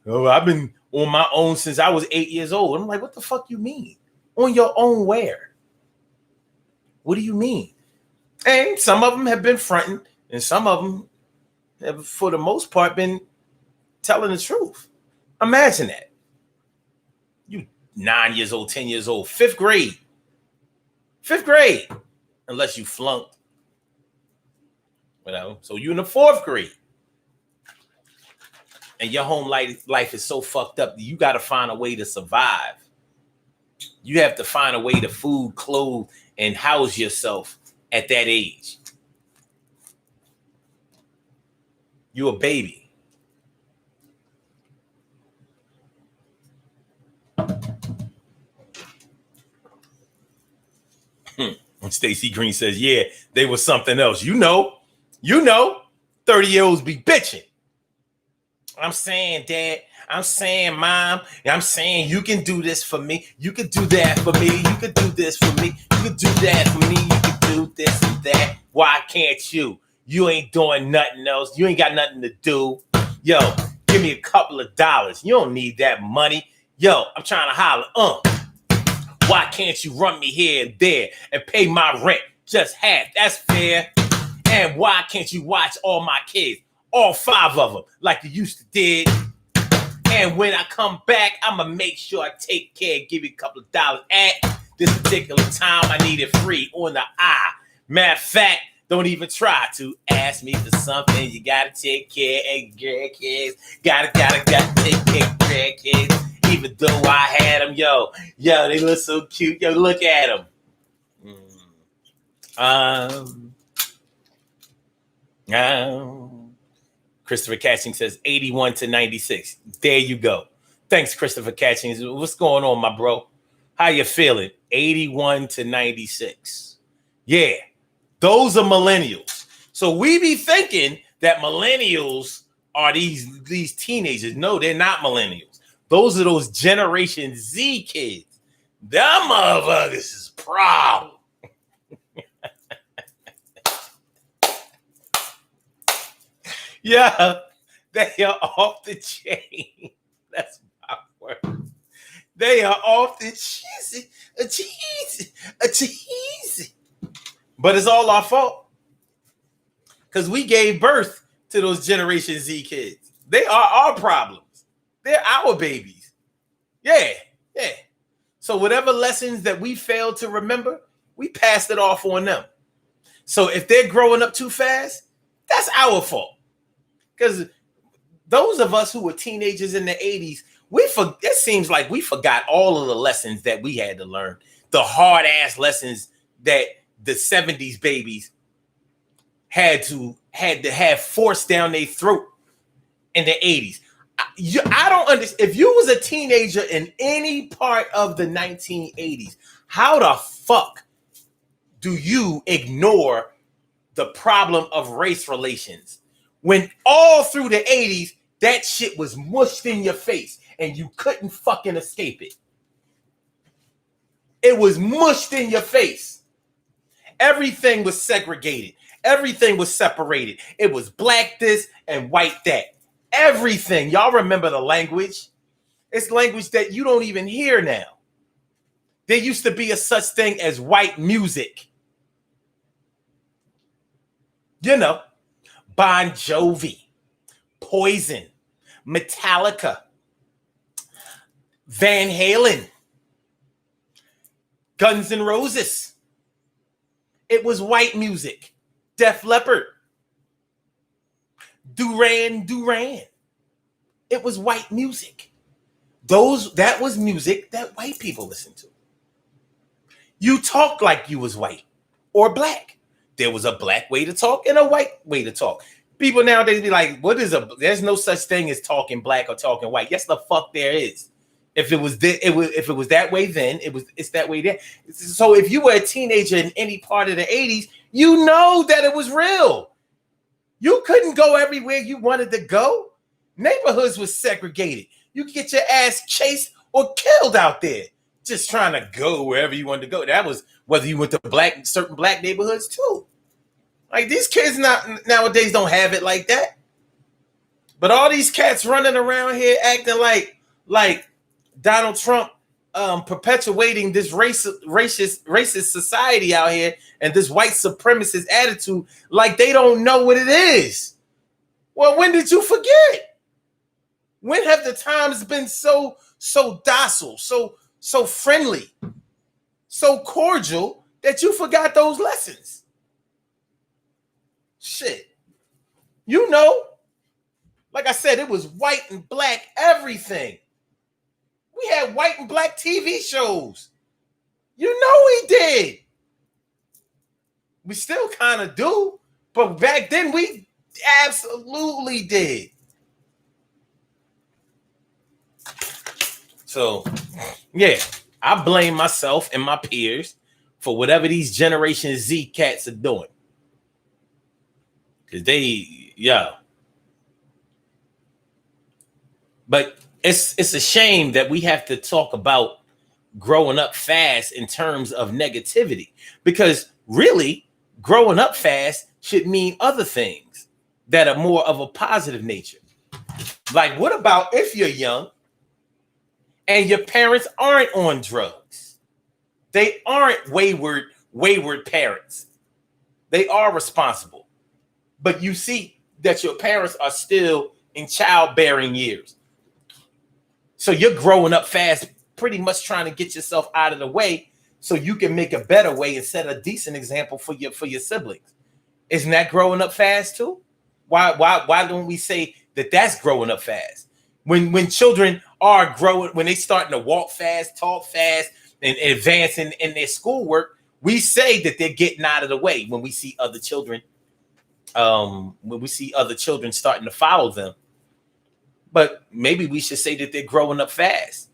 Oh, I've been on my own since I was 8 years old. I'm like, what the fuck you mean? On your own where? What do you mean? And some of them have been fronting, and some of them have, for the most part, been telling the truth. Imagine that. You 9 years old, 10 years old, fifth grade, unless you flunked. So you in the fourth grade. And your home life is so fucked up that you got to find a way to survive. You have to find a way to food, clothe, and house yourself at that age. You a baby. Stacey Green says, yeah, they were something else. You know, 30-year-olds be bitching. I'm saying, Dad, I'm saying, Mom, I'm saying you can do this for me. You can do that for me. You can do this for me. You can do that for me. You can do this and that. Why can't you? You ain't doing nothing else. You ain't got nothing to do. Yo, give me a couple of dollars. You don't need that money. Yo, I'm trying to holler. Why can't you run me here and there and pay my rent just half? That's fair. And why can't you watch all my kids, all 5 of them, like you used to did? And when I come back, I'm going to make sure I take care, give you a couple of dollars at this particular time. I need it free on the eye. Matter of fact, don't even try to ask me for something. You got to take care of grandkids. Got to take care of grandkids. Even though I had them, yo, they look so cute. Yo, look at them. Christopher Catching says 81 to 96. There you go. Thanks, Christopher Catching. What's going on, my bro? How you feeling? 81 to 96. Yeah, those are millennials. So we be thinking that millennials are these teenagers. No, they're not millennials. Those are those Generation Z kids. Them motherfuckers is problem. Yeah, they are off the chain. That's my word. They are off the cheesy. But it's all our fault. Because we gave birth to those Generation Z kids. They are our problems. They're our babies. Yeah. So whatever lessons that we failed to remember, we passed it off on them. So if they're growing up too fast, that's our fault. Because those of us who were teenagers in the 80s, it seems like we forgot all of the lessons that we had to learn. The hard-ass lessons that the 70s babies had to have forced down their throat in the 80s. I don't understand. If you was a teenager in any part of the 1980s, how the fuck do you ignore the problem of race relations when all through the 80s that shit was mushed in your face and you couldn't fucking escape it? It was mushed in your face. Everything was segregated. Everything was separated. It was black this and white that. Everything. Y'all remember the language? It's language that you don't even hear now. There used to be a such thing as white music. You know, Bon Jovi, Poison, Metallica, Van Halen, Guns N' Roses. It was white music. Def Leppard. Duran Duran. It was white music. That was music that white people listened to. You talk like you was white or black. There was a black way to talk and a white way to talk. People nowadays be like, there's no such thing as talking black or talking white. Yes, the fuck there is. If it was that way then, it's that way then. So if you were a teenager in any part of the 80s, you know that it was real. You couldn't go everywhere you wanted to go. Neighborhoods was segregated. You could get your ass chased or killed out there just trying to go wherever you wanted to go. That was whether you went to certain black neighborhoods too. Like these kids nowadays don't have it like that. But all these cats running around here acting like Donald Trump perpetuating this racist society out here and this white supremacist attitude like they don't know what it is. Well, when did you forget? When have the times been so docile, so friendly, so cordial that you forgot those lessons? Shit. You know, like I said, it was white and black everything. We had white and black TV shows. You know we did. We still kind of do, but back then we absolutely did. So, yeah, I blame myself and my peers for whatever these Generation Z cats are doing. Because But it's a shame that we have to talk about growing up fast in terms of negativity, because really growing up fast should mean other things that are more of a positive nature. Like, what about if you're young and your parents aren't on drugs? They aren't wayward parents. They are responsible. But you see that your parents are still in childbearing years. So you're growing up fast, pretty much trying to get yourself out of the way so you can make a better way and set a decent example for your siblings. Isn't that growing up fast too? Why don't we say that that's growing up fast? When children are growing, when they starting to walk fast, talk fast, and advancing in their schoolwork, we say that they're getting out of the way when we see other children, starting to follow them. But maybe we should say that they're growing up fast.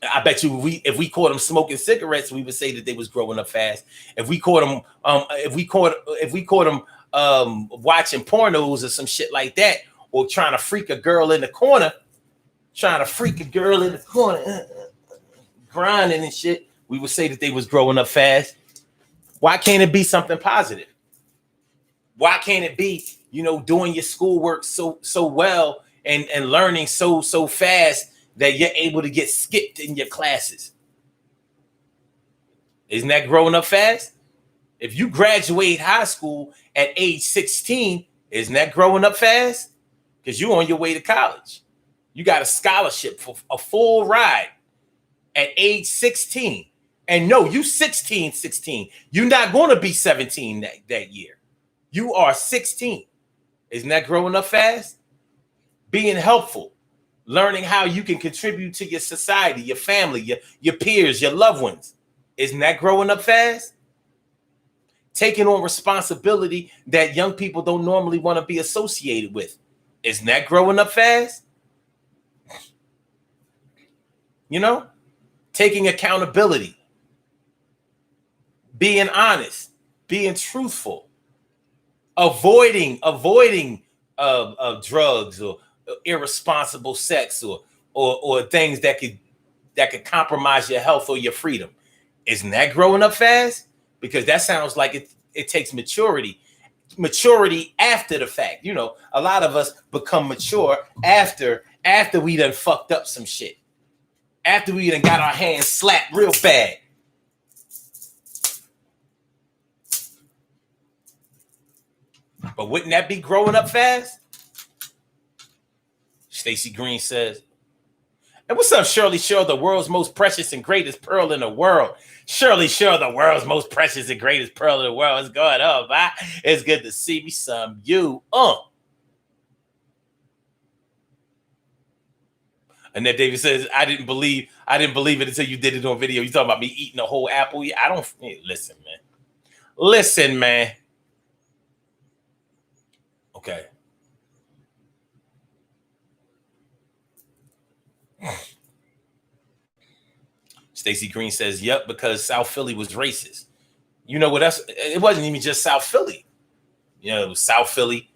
I bet you if we caught them smoking cigarettes, we would say that they was growing up fast. If we caught them, watching pornos or some shit like that, or trying to freak a girl in the corner, grinding and shit, we would say that they was growing up fast. Why can't it be something positive? Why can't it be, doing your schoolwork so well and learning so fast that you're able to get skipped in your classes? Isn't that growing up fast? If you graduate high school at age 16, isn't that growing up fast? Because you're on your way to college. You got a scholarship for a full ride at age 16. And no, you 16. You're not going to be 17 that year. You are 16. Isn't that growing up fast? Being helpful, learning how you can contribute to your society, your family, your peers, your loved ones. Isn't that growing up fast? Taking on responsibility that young people don't normally want to be associated with. Isn't that growing up fast? Taking accountability, being honest, being truthful, avoiding drugs or irresponsible sex or things that could compromise your health or your freedom. Isn't that growing up fast? Because that sounds like it takes maturity after the fact. A lot of us become mature after we done fucked up some shit, after we done got our hands slapped real bad. But wouldn't that be growing up fast? Stacy Green says, and what's up, Shirley Shore, the world's most precious and greatest pearl in the world? Shirley Shore, the world's most precious and greatest pearl in the world. What's going on, man? It's good to see me some you. Annette Davis says, I didn't believe it until you did it on video. You talking about me eating a whole apple? I don't listen, man. Okay. Stacey Green says, yep, because South Philly was racist. You know what else? It wasn't even just South Philly. It was South Philly.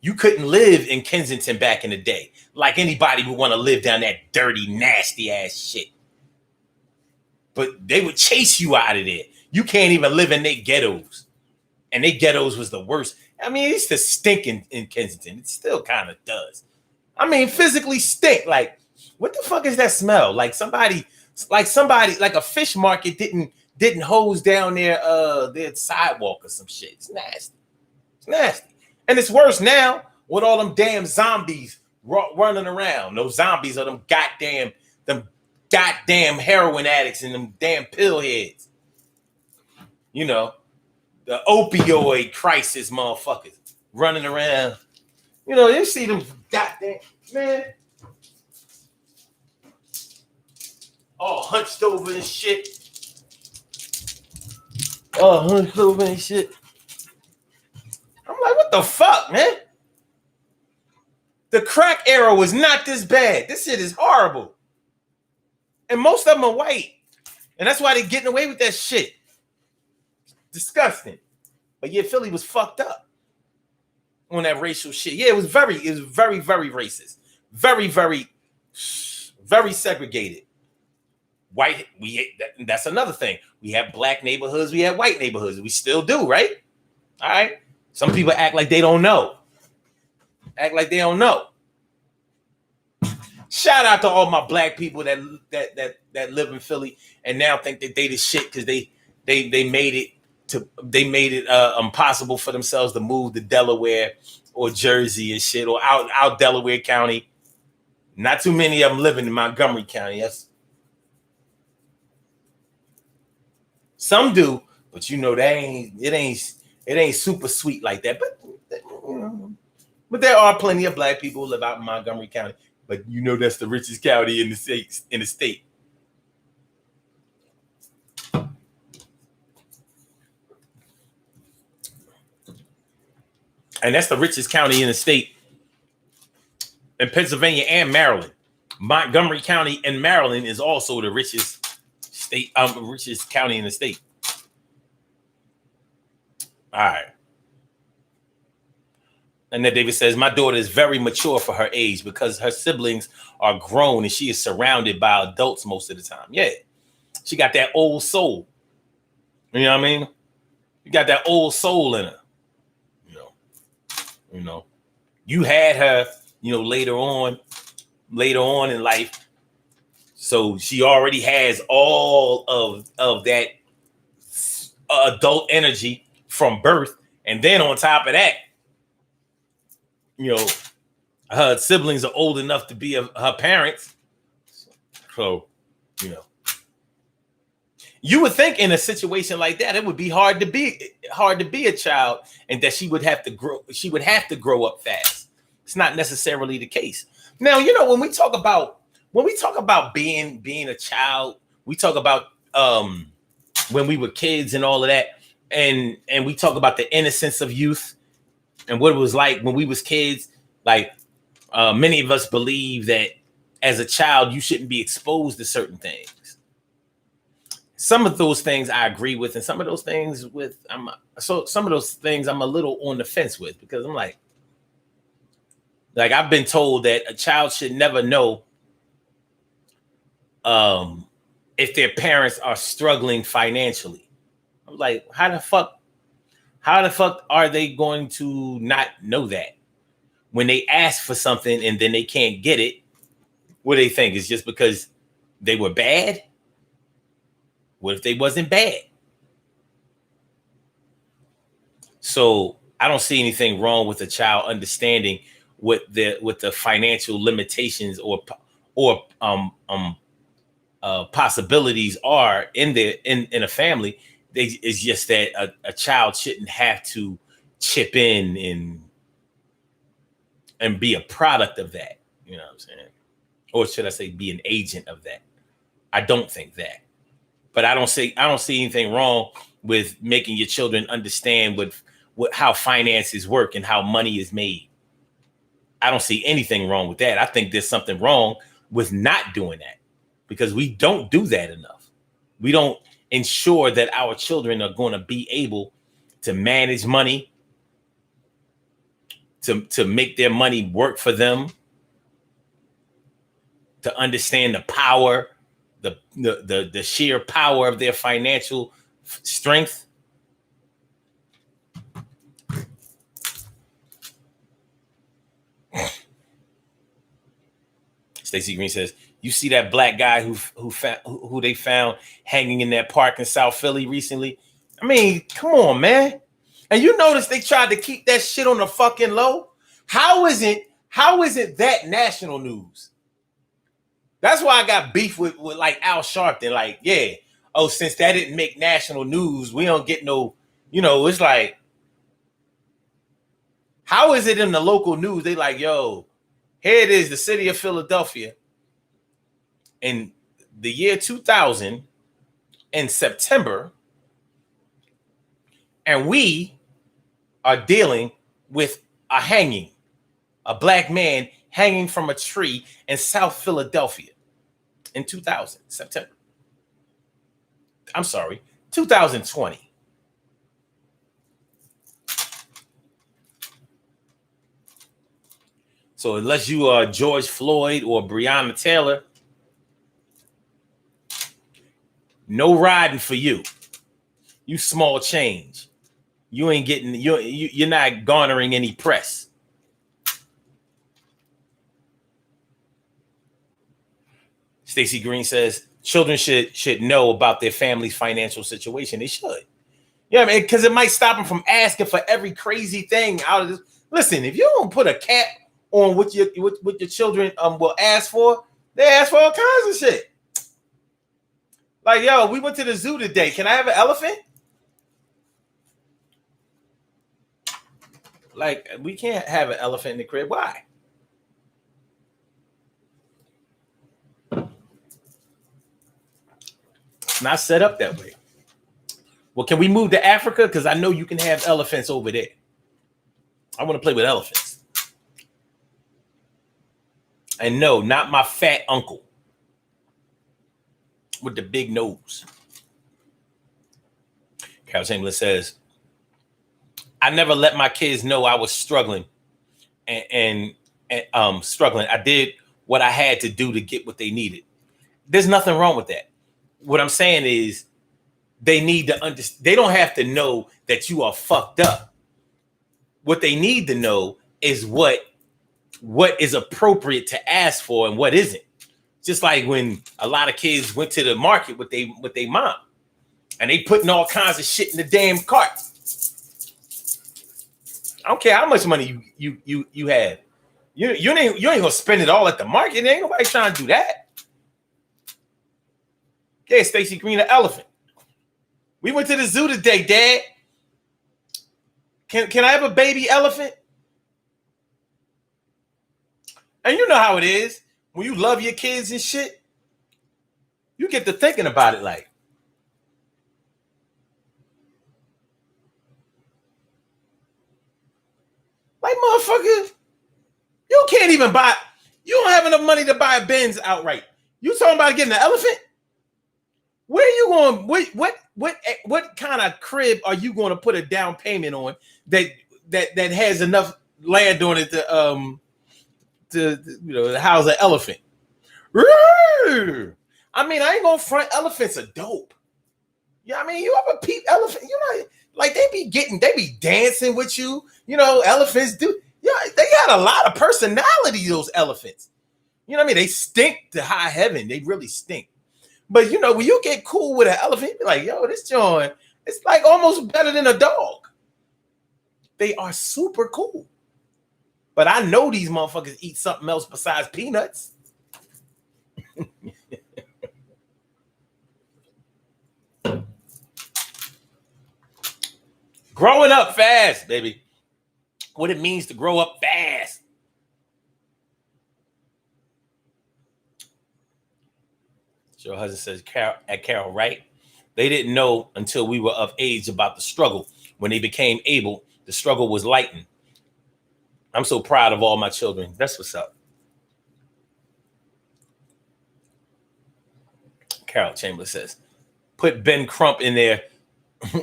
You couldn't live in Kensington back in the day. Like anybody would want to live down that dirty, nasty ass shit. But they would chase you out of there. You can't even live in their ghettos. And their ghettos was the worst. I mean, it used to stink in Kensington. It still kind of does. I mean, physically stink. Like, what the fuck is that smell? Like somebody, like a fish market didn't hose down their sidewalk or some shit. It's nasty. It's nasty. And it's worse now with all them damn zombies running around. Those zombies are them goddamn heroin addicts and them damn pill heads. The opioid crisis motherfuckers running around. You see them goddamn, man, all hunched over and shit. I'm like, what the fuck, man? The crack era was not this bad. This shit is horrible. And most of them are white. And that's why they're getting away with that shit. Disgusting. But yeah, Philly was fucked up on that racial shit. Yeah, it was very, very racist. Very, very segregated. White, that's another thing. We have black neighborhoods, we have white neighborhoods. We still do, right? All right. Some people act like they don't know. Act like they don't know. Shout out to all my black people that live in Philly and now think that they the shit because they made it impossible for themselves to move to Delaware or Jersey and shit, or out Delaware County. Not too many of them living in Montgomery County. Some do, but you know it ain't super sweet like that. But there are plenty of black people who live out in Montgomery County. But you know that's the richest county in the state. And that's the richest county in the state in Pennsylvania and Maryland. Montgomery County in Maryland is also the richest county in the state. All right. And then David says, my daughter is very mature for her age because her siblings are grown and she is surrounded by adults most of the time. Yeah. She got that old soul. You know what I mean? You got that old soul in her. You know, you had her, later on in life. So she already has all of that adult energy from birth. And then on top of that, her siblings are old enough to be her parents. So, you would think in a situation like that, it would be hard to be a child, and that she would have to grow up fast. It's not necessarily the case. Now, when we talk about being a child, we talk about when we were kids and all of that, and we talk about the innocence of youth and what it was like when we was kids. Like many of us believe that as a child, you shouldn't be exposed to certain things. Some of those things I agree with, and some of those things I'm a little on the fence with, because I'm like I've been told that a child should never know if their parents are struggling financially. I'm like, how the fuck are they going to not know that? When they ask for something and then they can't get it, what do they think? It's just because they were bad? What if they wasn't bad? So I don't see anything wrong with a child understanding what the financial limitations or possibilities are in a family. It's just that a child shouldn't have to chip in and be a product of that. You know what I'm saying? Or should I say be an agent of that? I don't think that. But I don't see anything wrong with making your children understand how finances work and how money is made. I don't see anything wrong with that. I think there's something wrong with not doing that, because we don't do that enough. We don't ensure that our children are going to be able to manage money, to make their money work for them, to understand the power, the sheer power of their financial strength. Stacey Green says, you see that black guy who they found hanging in that park in South Philly recently? I mean, come on, man. And you notice they tried to keep that shit on the fucking low. How is it that national news? That's why I got beef with like Al Sharpton. Like, yeah, since that didn't make national news, we don't get no, it's like, how is it in the local news? They like, yo, here it is, the city of Philadelphia in the year 2000 in September, and we are dealing with a black man hanging from a tree in South Philadelphia in 2000, September. I'm sorry, 2020. So unless you are George Floyd or Breonna Taylor, no riding for you. You small change. You ain't getting you're not garnering any press. Stacey Green says children should know about their family's financial situation. They should. Yeah, I mean, because it might stop them from asking for every crazy thing out of this. Listen, if you don't put a cap on what your children will ask for, they ask for all kinds of shit. Like, yo, we went to the zoo today. Can I have an elephant? Like, we can't have an elephant in the crib. Why? It's not set up that way. Well, can we move to Africa? Because I know you can have elephants over there. I want to play with elephants. And no, not my fat uncle with the big nose. Carol Chamberlain says, I never let my kids know I was struggling and struggling. I did what I had to do to get what they needed. There's nothing wrong with that. What I'm saying is they need to understand. They don't have to know that you are fucked up. What they need to know is what is appropriate to ask for and what isn't. Just like when a lot of kids went to the market with their mom and they putting all kinds of shit in the damn cart. I don't care how much money you have. You ain't gonna spend it all at the market. Ain't nobody trying to do that. Yeah, Stacey Green, an elephant. We went to the zoo today, Dad. Can I have a baby elephant? And you know how it is when you love your kids and shit. You get to thinking about it like motherfucker, you can't even buy. You don't have enough money to buy a Benz outright. You talking about getting an elephant? Where are you going? What kind of crib are you going to put a down payment on that has enough land on it to house an elephant? I mean, I ain't gonna front. Elephants are dope. Yeah, I mean, you ever peep elephant? You know, like they be dancing with you. You know, elephants do. Yeah, they got a lot of personality. Those elephants. You know what I mean? They stink to high heaven. They really stink. But you know, when you get cool with an elephant, you be like, yo, this joint, it's like almost better than a dog. They are super cool. But I know these motherfuckers eat something else besides peanuts. Growing up fast, baby. What it means to grow up fast. Your husband says, Carol, right? They didn't know until we were of age about the struggle. When they became able, the struggle was lightened. I'm so proud of all my children. That's what's up. Carol Chamberlain says, put Ben Crump in there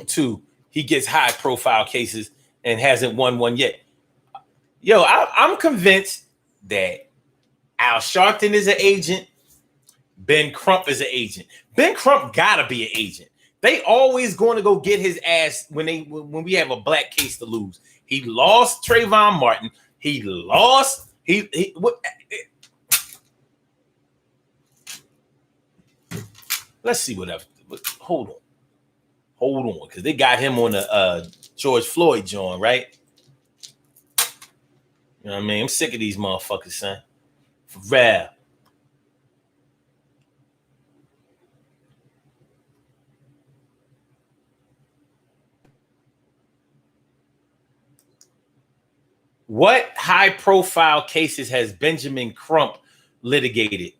too. He gets high profile cases and hasn't won one yet. Yo, I'm convinced that Al Sharpton is an agent. Ben Crump is an agent. Ben Crump gotta be an agent. They always going to go get his ass when we have a black case to lose. He lost Trayvon Martin. He lost. Let's see what else. Hold on, because they got him on the George Floyd joint, right? You know what I mean? I'm sick of these motherfuckers, son. For real. What high-profile cases has Benjamin Crump litigated?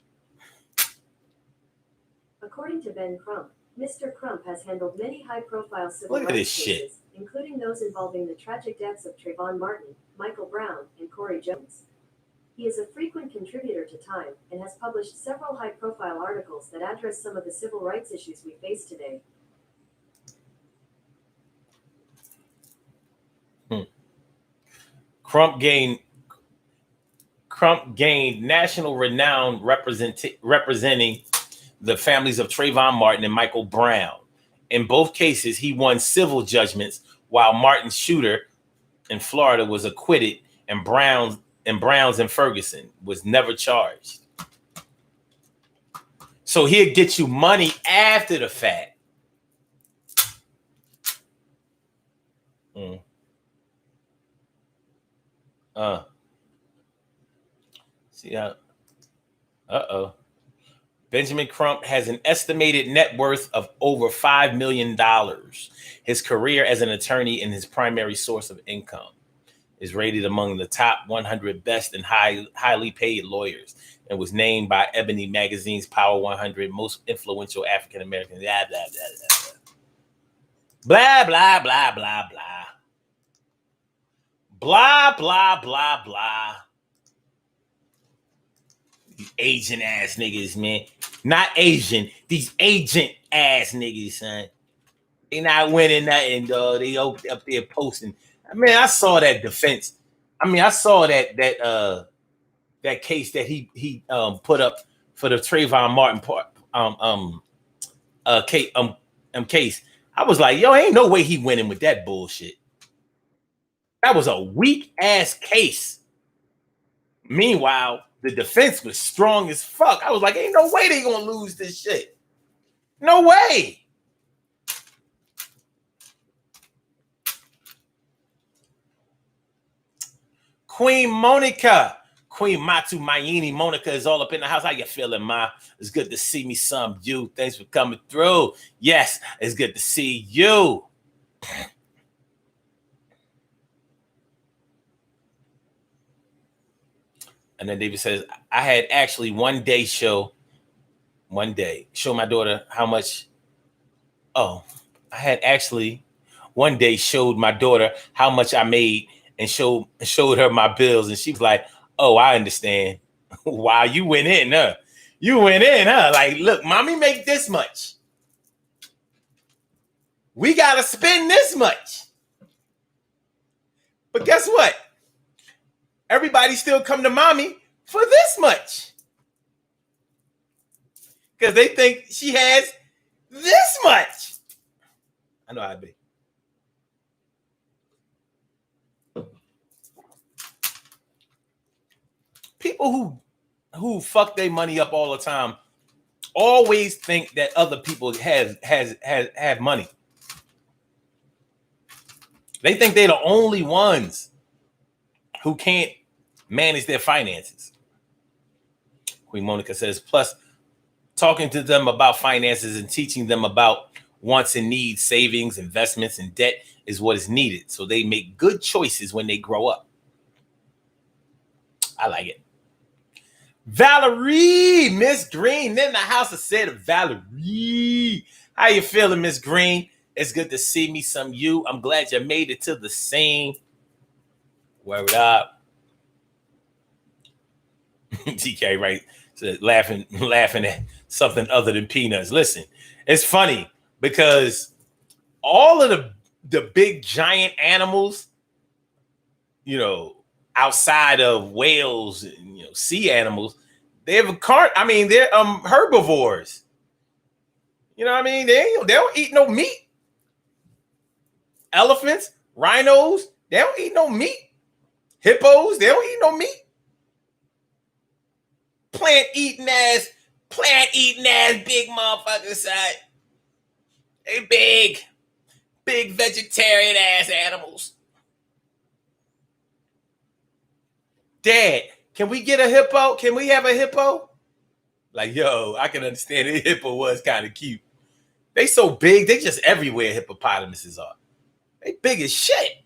According to Ben Crump, Mr. Crump has handled many high-profile civil rights cases, including those involving the tragic deaths of Trayvon Martin, Michael Brown, and Corey Jones. He is a frequent contributor to Time and has published several high-profile articles that address some of the civil rights issues we face today. Crump gained national renown representing the families of Trayvon Martin and Michael Brown. In both cases, he won civil judgments, while Martin's shooter in Florida was acquitted, and Browns in Ferguson was never charged. So he'll get you money after the fact. See how? Benjamin Crump has an estimated net worth of over $5 million. His career as an attorney and his primary source of income is rated among the top 100 best and highly paid lawyers, and was named by Ebony Magazine's Power 100 most influential African Americans. Blah, blah, blah, blah, blah, blah. Blah, blah, blah, blah. These Asian ass niggas, man. Not Asian. These agent ass niggas, son. They not winning nothing, dog. They up there posting. I mean, I saw that defense. I mean, I saw that case that he put up for the Trayvon Martin case. I was like, yo, ain't no way he winning with that bullshit. That was a weak ass case. Meanwhile, the defense was strong as fuck. I was like, ain't no way they gonna lose this shit. No way. Queen Matu Mayini Monica is all up in the house. How you feeling, Ma? It's good to see me some. You. Thanks for coming through. Yes, it's good to see you. And then David says, I had actually one day show my daughter how much. Oh, I had actually one day showed my daughter how much I made and showed her my bills. And she was like, oh, I understand. Wow, you went in, huh? You went in, huh? Like, look, mommy make this much. We got to spend this much. But guess what? Everybody still come to mommy for this much. Because they think she has this much. I know how it be. People who fuck their money up all the time always think that other people have money. They think they're the only ones who can't manage their finances. Queen Monica says, plus talking to them about finances and teaching them about wants and needs, savings, investments, and debt is what is needed. So they make good choices when they grow up. I like it. Valerie, Miss Green, in the house. I said, Valerie, how you feeling, Miss Green? It's good to see me some you. I'm glad you made it to the scene. Word up. TK, right? So laughing at something other than peanuts. Listen, it's funny because all of the big giant animals, you know, outside of whales and, you know, sea animals, they're herbivores. You know what I mean? They don't eat no meat. Elephants, rhinos, they don't eat no meat. Hippos, they don't eat no meat. Plant eating ass big motherfuckers side. They big vegetarian ass animals. Dad, can we get a hippo? Can we have a hippo? Like, yo, I can understand a hippo was kind of cute. They so big, they just everywhere hippopotamuses are. They big as shit.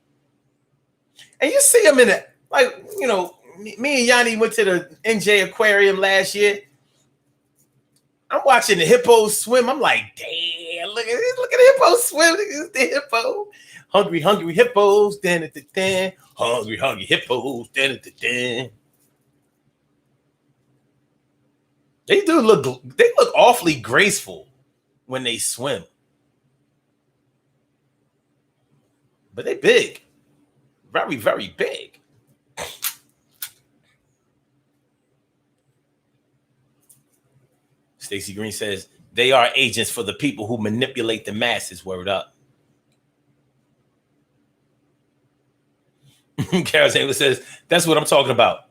And you see them in it, like, you know, me and Yanni went to the NJ Aquarium last year. I'm watching the hippos swim. I'm like, damn, look at the hippos swim. Look at the hippo. Hungry hippos. Hungry hippos. They look awfully graceful when they swim. But they big. Very, very big. Stacey Green says, they are agents for the people who manipulate the masses. Word up. Carol Taylor says, that's what I'm talking about.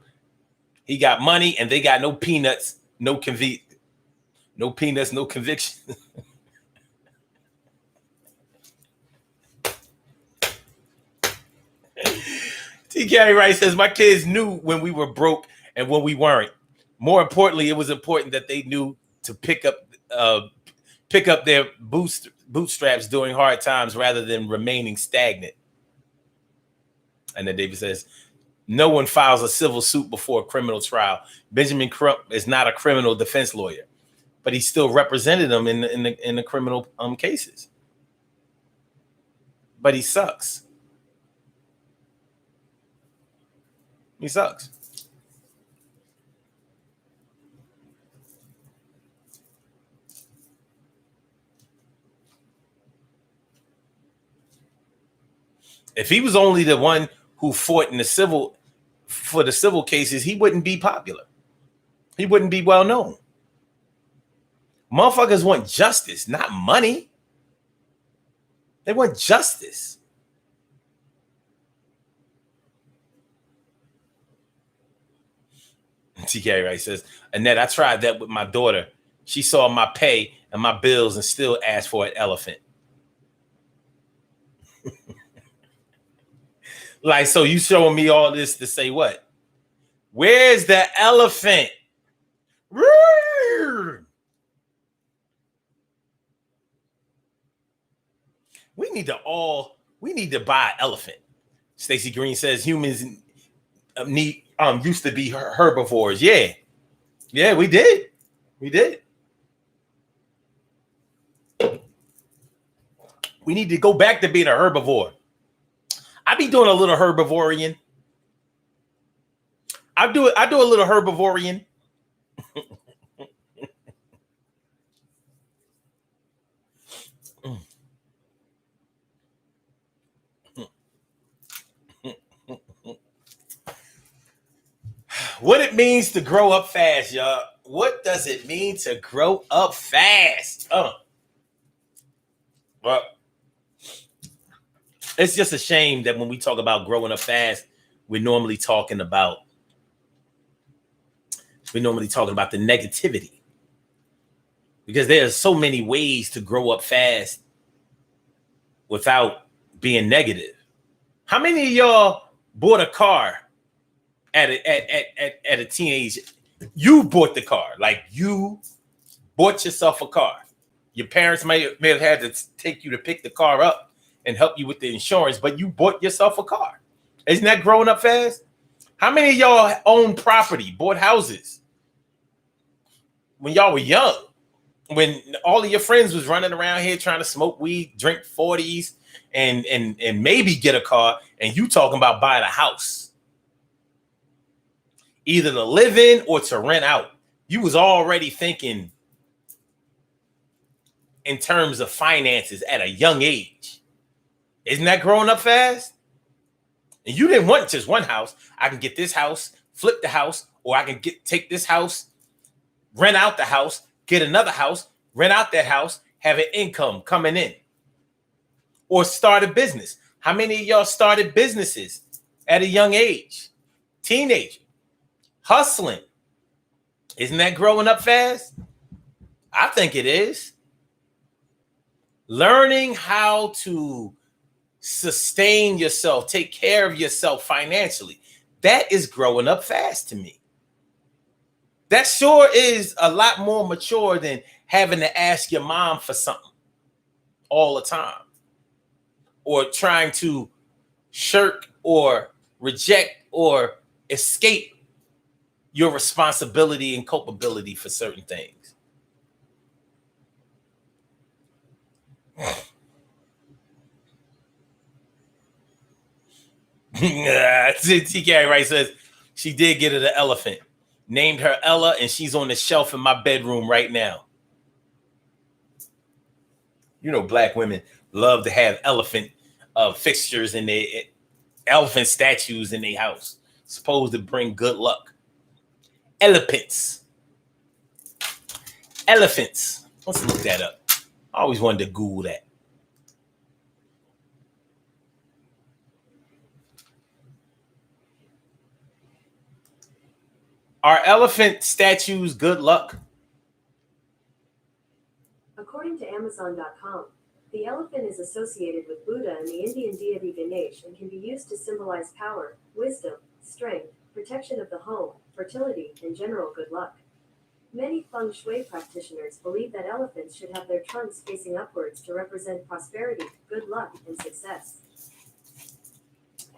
He got money and they got no peanuts, no peanuts, no conviction. T. Gary Wright says, my kids knew when we were broke and when we weren't. More importantly, it was important that they knew to pick up their bootstraps during hard times rather than remaining stagnant. And then David says, no one files a civil suit before a criminal trial. Benjamin Crump is not a criminal defense lawyer, but he still represented them in the criminal cases. But he sucks. He sucks. If he was only the one who fought in the civil cases, he wouldn't be popular. He wouldn't be well known. Motherfuckers want justice, not money. They want justice. T. Gary Wright says, Annette, I tried that with my daughter. She saw my pay and my bills and still asked for an elephant. Like, so you showing me all this to say what? Where's the elephant? We need to buy an elephant. Stacey Green says humans used to be herbivores. Yeah, we did. We need to go back to being a herbivore. I be doing a little herbivorian. I do a little herbivorian. What it means to grow up fast, y'all. What does it mean to grow up fast? Well, it's just a shame that when we talk about growing up fast, we're normally talking about the negativity. Because there's so many ways to grow up fast without being negative. How many of y'all bought a car at a teenage? You bought the car. Like, you bought yourself a car. Your parents may have had to take you to pick the car up and help you with the insurance, but you bought yourself a car. Isn't that growing up fast? How many of y'all own property, bought houses when y'all were young? When all of your friends was running around here trying to smoke weed, drink 40s, and maybe get a car, and you talking about buying a house, either to live in or to rent out. You was already thinking in terms of finances at a young age. Isn't that growing up fast? And you didn't want just one house. I can get this house, flip the house, or I can take this house, rent out the house, get another house, rent out that house, have an income coming in. Or start a business. How many of y'all started businesses at a young age? Teenager. Hustling. Isn't that growing up fast? I think it is. Learning how to sustain yourself, take care of yourself financially. That is growing up fast to me. That sure is a lot more mature than having to ask your mom for something all the time, or trying to shirk or reject or escape your responsibility and culpability for certain things. TK Wright says she did get her the elephant, named her Ella, and she's on the shelf in my bedroom right now. You know, black women love to have elephant fixtures in their elephant statues in their house, supposed to bring good luck. Elephants. Elephants. Let's look that up. I always wanted to Google that. Are elephant statues good luck? According to Amazon.com, the elephant is associated with Buddha and the Indian deity Ganesh and can be used to symbolize power, wisdom, strength, protection of the home, fertility, and general good luck. Many feng shui practitioners believe that elephants should have their trunks facing upwards to represent prosperity, good luck, and success.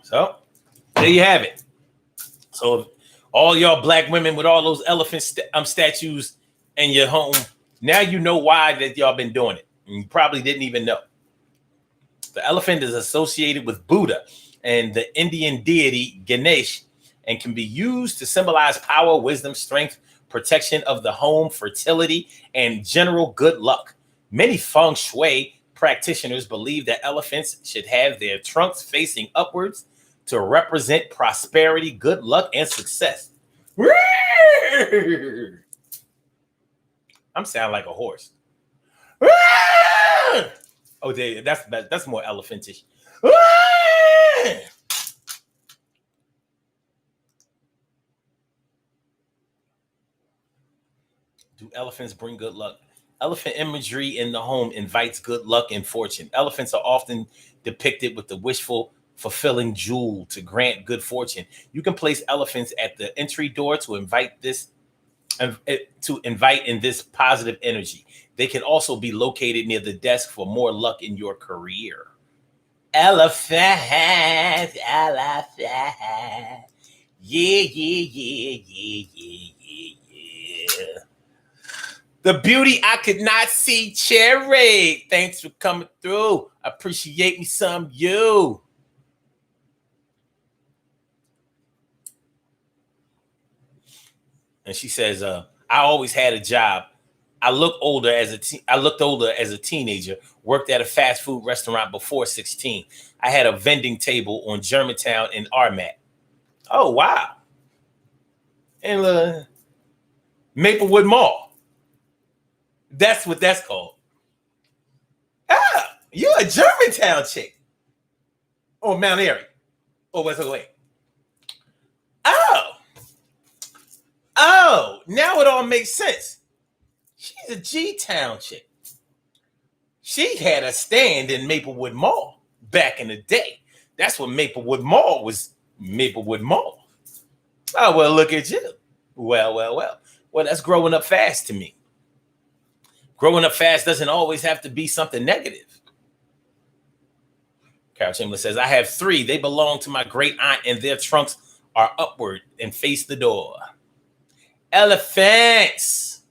So, there you have it. So, all y'all black women with all those elephant statues in your home, now you know why that y'all been doing it. And you probably didn't even know. The elephant is associated with Buddha and the Indian deity Ganesh and can be used to symbolize power, wisdom, strength, protection of the home, fertility, and general good luck. Many feng shui practitioners believe that elephants should have their trunks facing upwards to represent prosperity, good luck, and success. I'm sounding like a horse. Oh, that's more elephantish. Do elephants bring good luck? Elephant imagery in the home invites good luck and fortune. Elephants are often depicted with the wishful, fulfilling jewel to grant good fortune. You can place elephants at the entry door to invite in this positive energy. They can also be located near the desk for more luck in your career. Elephant. Yeah. The beauty I could not see, Cherry. Thanks for coming through. Appreciate me some you. And she says, I always had a job. I looked older as a teenager, worked at a fast food restaurant before 16. I had a vending table on Germantown in Armat. Oh, wow. And Maplewood Mall. That's what that's called. Ah, you a Germantown chick. Or Mount Airy. Oh, wait. Oh, now it all makes sense. She's a G-Town chick. She had a stand in Maplewood Mall back in the day. That's when Maplewood Mall was Maplewood Mall. Oh, well, look at you. Well. Well, that's growing up fast to me. Growing up fast doesn't always have to be something negative. Carol Chamberlain says, I have 3. They belong to my great aunt and their trunks are upward and face the door. Elephants.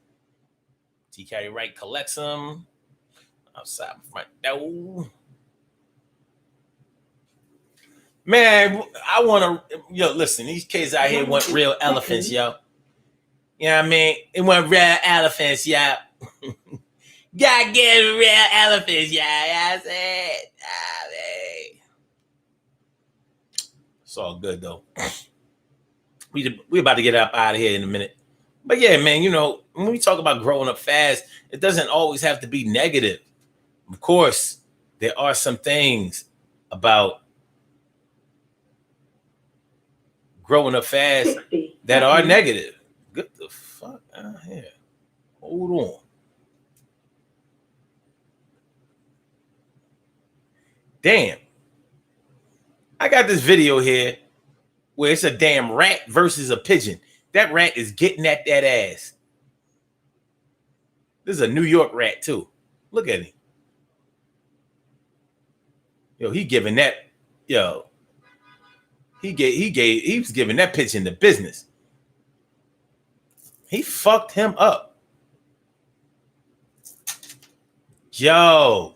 T. Carey Wright collects them. Outside front door. Man, I want to, listen, these kids out here want real elephants, yo. You know what I mean? They want real elephants, yo. Gotta get real elephants, yo. I said, it's all good, though. We about to get up out of here in a minute. But yeah, man, when we talk about growing up fast, it doesn't always have to be negative. Of course, there are some things about growing up fast that are negative. Get the fuck out of here. Hold on. Damn. I got this video here where it's a damn rat versus a pigeon. That rat is getting at that ass. This is a New York rat too. Look at him. He giving that. He was giving that pigeon the business. He fucked him up. Yo.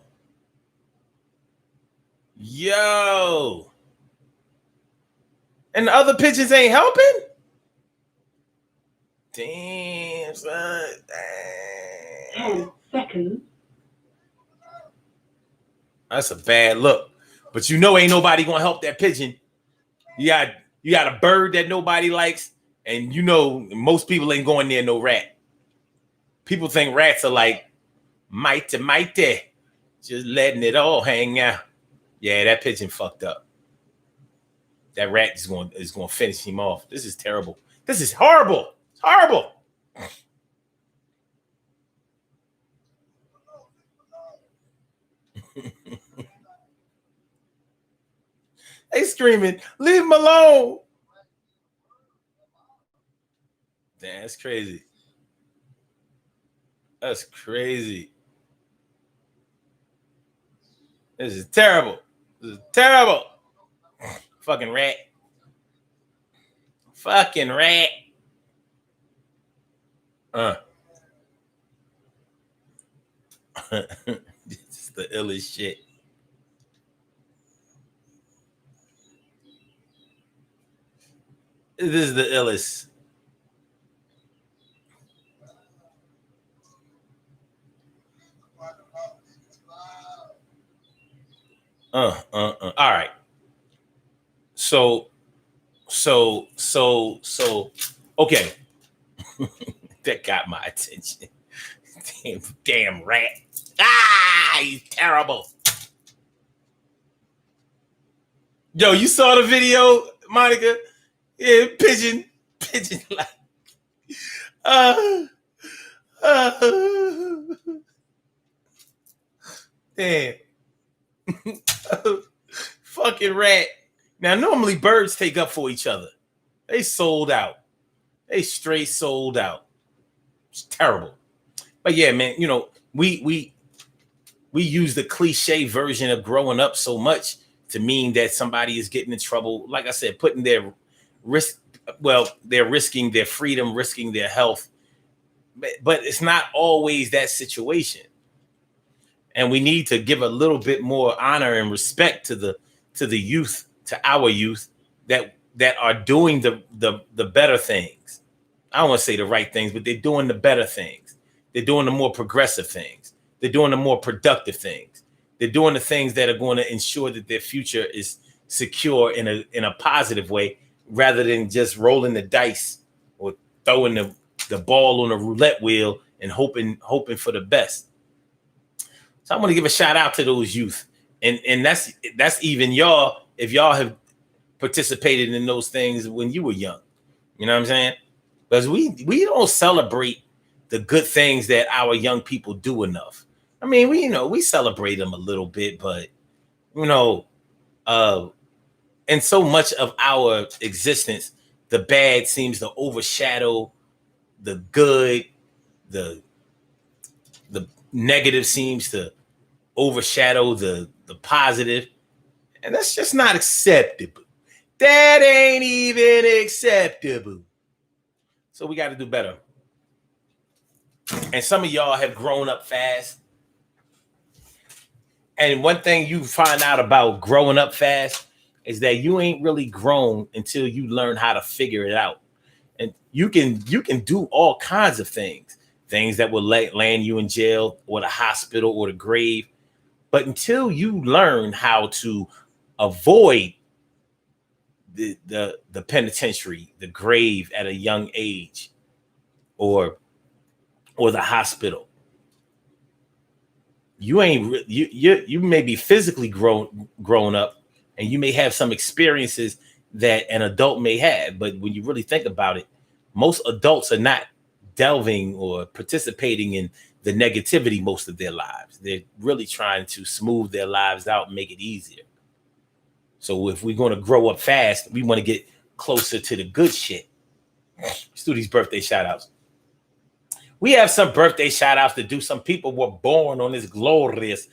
And the other pigeons ain't helping? Damn, son. 10 seconds. That's a bad look. But ain't nobody gonna help that pigeon. You got a bird that nobody likes, and most people ain't going near no rat. People think rats are like mighty, just letting it all hang out. Yeah, that pigeon fucked up. That rat is going to finish him off. This is terrible. This is horrible. It's horrible. They screaming, leave him alone. Damn, that's crazy. That's crazy. This is terrible. This is terrible. Fucking rat. Fucking rat. This is the illest shit. This is the illest. All right. So, okay. That got my attention. Damn rat. Ah, he's terrible. Yo, you saw the video, Monica? Yeah, pigeon like damn. Fucking rat. Now, normally birds take up for each other. They sold out. They straight sold out. It's terrible. But yeah, man, you know, we use the cliche version of growing up so much to mean that somebody is getting in trouble. Like I said, putting their risk, well, they're risking their freedom, risking their health. But it's not always that situation. And we need to give a little bit more honor and respect to the youth, to our youth that are doing the better things. I don't want to say the right things, but they're doing the better things. They're doing the more progressive things. They're doing the more productive things. They're doing the things that are going to ensure that their future is secure in a positive way, rather than just rolling the dice or throwing the ball on a roulette wheel and hoping for the best. So I want to give a shout out to those youth. And that's even y'all, if y'all have participated in those things when you were young. You know what I'm saying? Because we don't celebrate the good things that our young people do enough. I mean, we celebrate them a little bit, but and so much of our existence, the bad seems to overshadow the good, the negative seems to overshadow the positive, and that's just not acceptable. That ain't even acceptable. So we got to do better. And some of y'all have grown up fast. And one thing you find out about growing up fast is that you ain't really grown until you learn how to figure it out. And you can do all kinds of things that will land you in jail or the hospital or the grave. But until you learn how to avoid the penitentiary, the grave at a young age, or the hospital, you ain't you may be physically grown up, and you may have some experiences that an adult may have, but when you really think about it, most adults are not delving or participating in the negativity most of their lives. They're really trying to smooth their lives out and make it easier. So if we're going to grow up fast, we want to get closer to the good shit. Let's do these birthday shout outs. We have some birthday shout outs to do. Some people were born on this glorious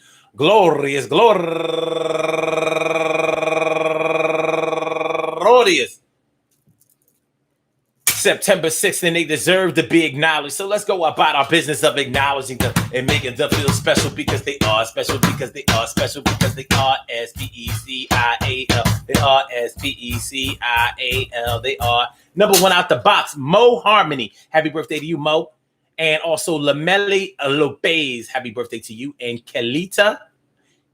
September 6th, and they deserve to be acknowledged. So let's go about our business of acknowledging them and making them feel special, because they are special, because they are special, because they are S-P-E-C-I-A-L. They are S-P-E-C-I-A-L. They are number one out the box, Mo Harmony. Happy birthday to you, Mo. And also Lameli Lopez. Happy birthday to you. And Kelita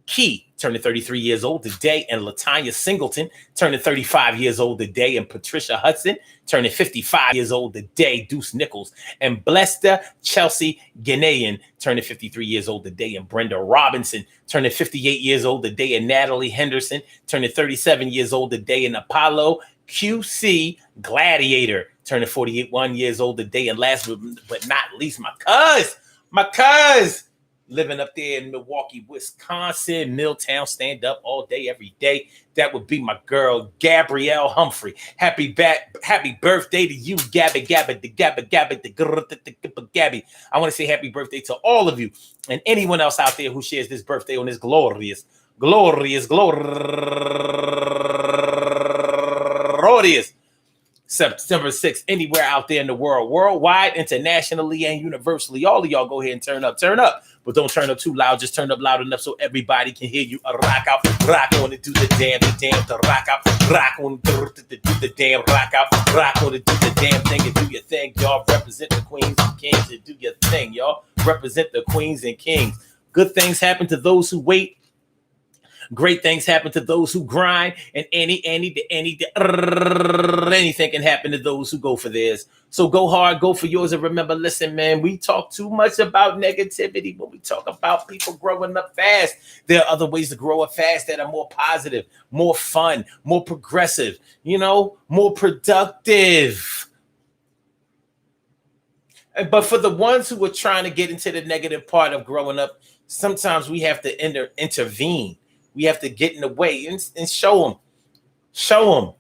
Key turning 33 years old today, and Latanya Singleton, turning 35 years old today, and Patricia Hudson, turning 55 years old today, Deuce Nichols, and Blesta Chelsea Ghanaian, turning 53 years old today, and Brenda Robinson, turning 58 years old today, and Natalie Henderson, turning 37 years old today, and Apollo QC Gladiator, turning 41 years old today, and last but not least, my cuz, living up there in Milwaukee, Wisconsin, Milltown, stand up all day, every day. That would be my girl, Gabrielle Humphrey. Happy birthday to you, Gabby. I want to say happy birthday to all of you and anyone else out there who shares this birthday on this glorious September 6th, anywhere out there in the world, worldwide, internationally, and universally. All of y'all go ahead and turn up. But don't turn up too loud. Just turn up loud enough so everybody can hear you. Rock out, rock on and do the damn, to rock out, rock on, do the damn, rock out, rock on and do the damn thing and do your thing, y'all. Represent the queens and kings and do your thing, y'all. Represent the queens and kings. Good things happen to those who wait. Great things happen to those who grind, and anything can happen to those who go for theirs. So go hard, go for yours, and remember, listen, man, we talk too much about negativity when we talk about people growing up fast. There are other ways to grow up fast that are more positive, more fun, more progressive, more productive. But for the ones who are trying to get into the negative part of growing up, sometimes we have to intervene. We have to get in the way and show them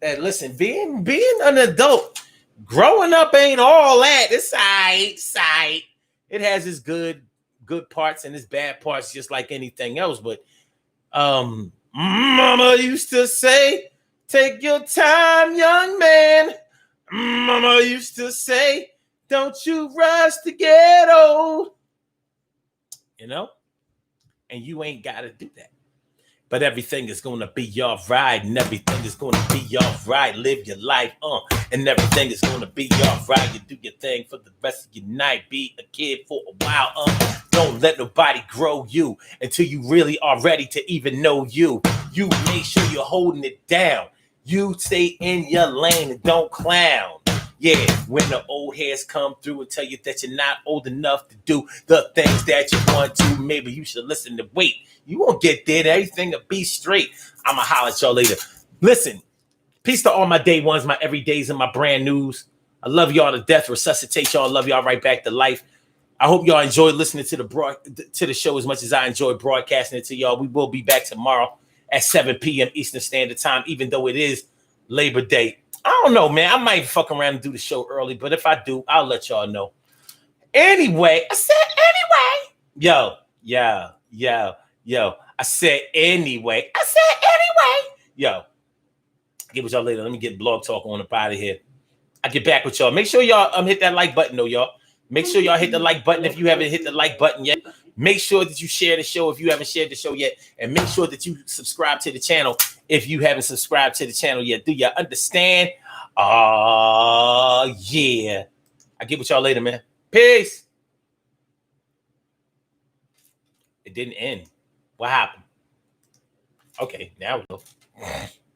that, listen, being an adult, growing up ain't all that. It's side. It has its good parts and its bad parts, just like anything else. But Mama used to say, take your time, young man. Mama used to say, don't you rush to get old. And you ain't got to do that. But everything is going to be all right, and everything is going to be all right. Live your life, and everything is going to be all right. You do your thing for the rest of your night. Be a kid for a while, Don't let nobody grow you until you really are ready to even know you. You make sure you're holding it down. You stay in your lane and don't clown. Yeah, when the old heads come through and tell you that you're not old enough to do the things that you want to, maybe you should listen to wait. You won't get there. Everything will be straight. I'ma holler at y'all later. Listen, peace to all my day ones, my everydays, and my brand news. I love y'all to death. Resuscitate y'all. Love y'all right back to life. I hope y'all enjoyed listening to the show as much as I enjoyed broadcasting it to y'all. We will be back tomorrow at 7 p.m. Eastern Standard Time, even though it is Labor Day. I don't know, man. I might fuck around and do the show early, but if I do, I'll let y'all know. Anyway, I said anyway. Yo, I said anyway. Yo, get with y'all later. Let me get Blog Talk on up out of here. I'll get back with y'all. Make sure y'all hit that like button, though, y'all. Make sure y'all hit the like button if you haven't hit the like button yet. Make sure that you share the show if you haven't shared the show yet. And make sure that you subscribe to the channel if you haven't subscribed to the channel yet. Do you understand? Yeah. I'll get with y'all later, man. Peace. It didn't end. What happened? Okay, now we go.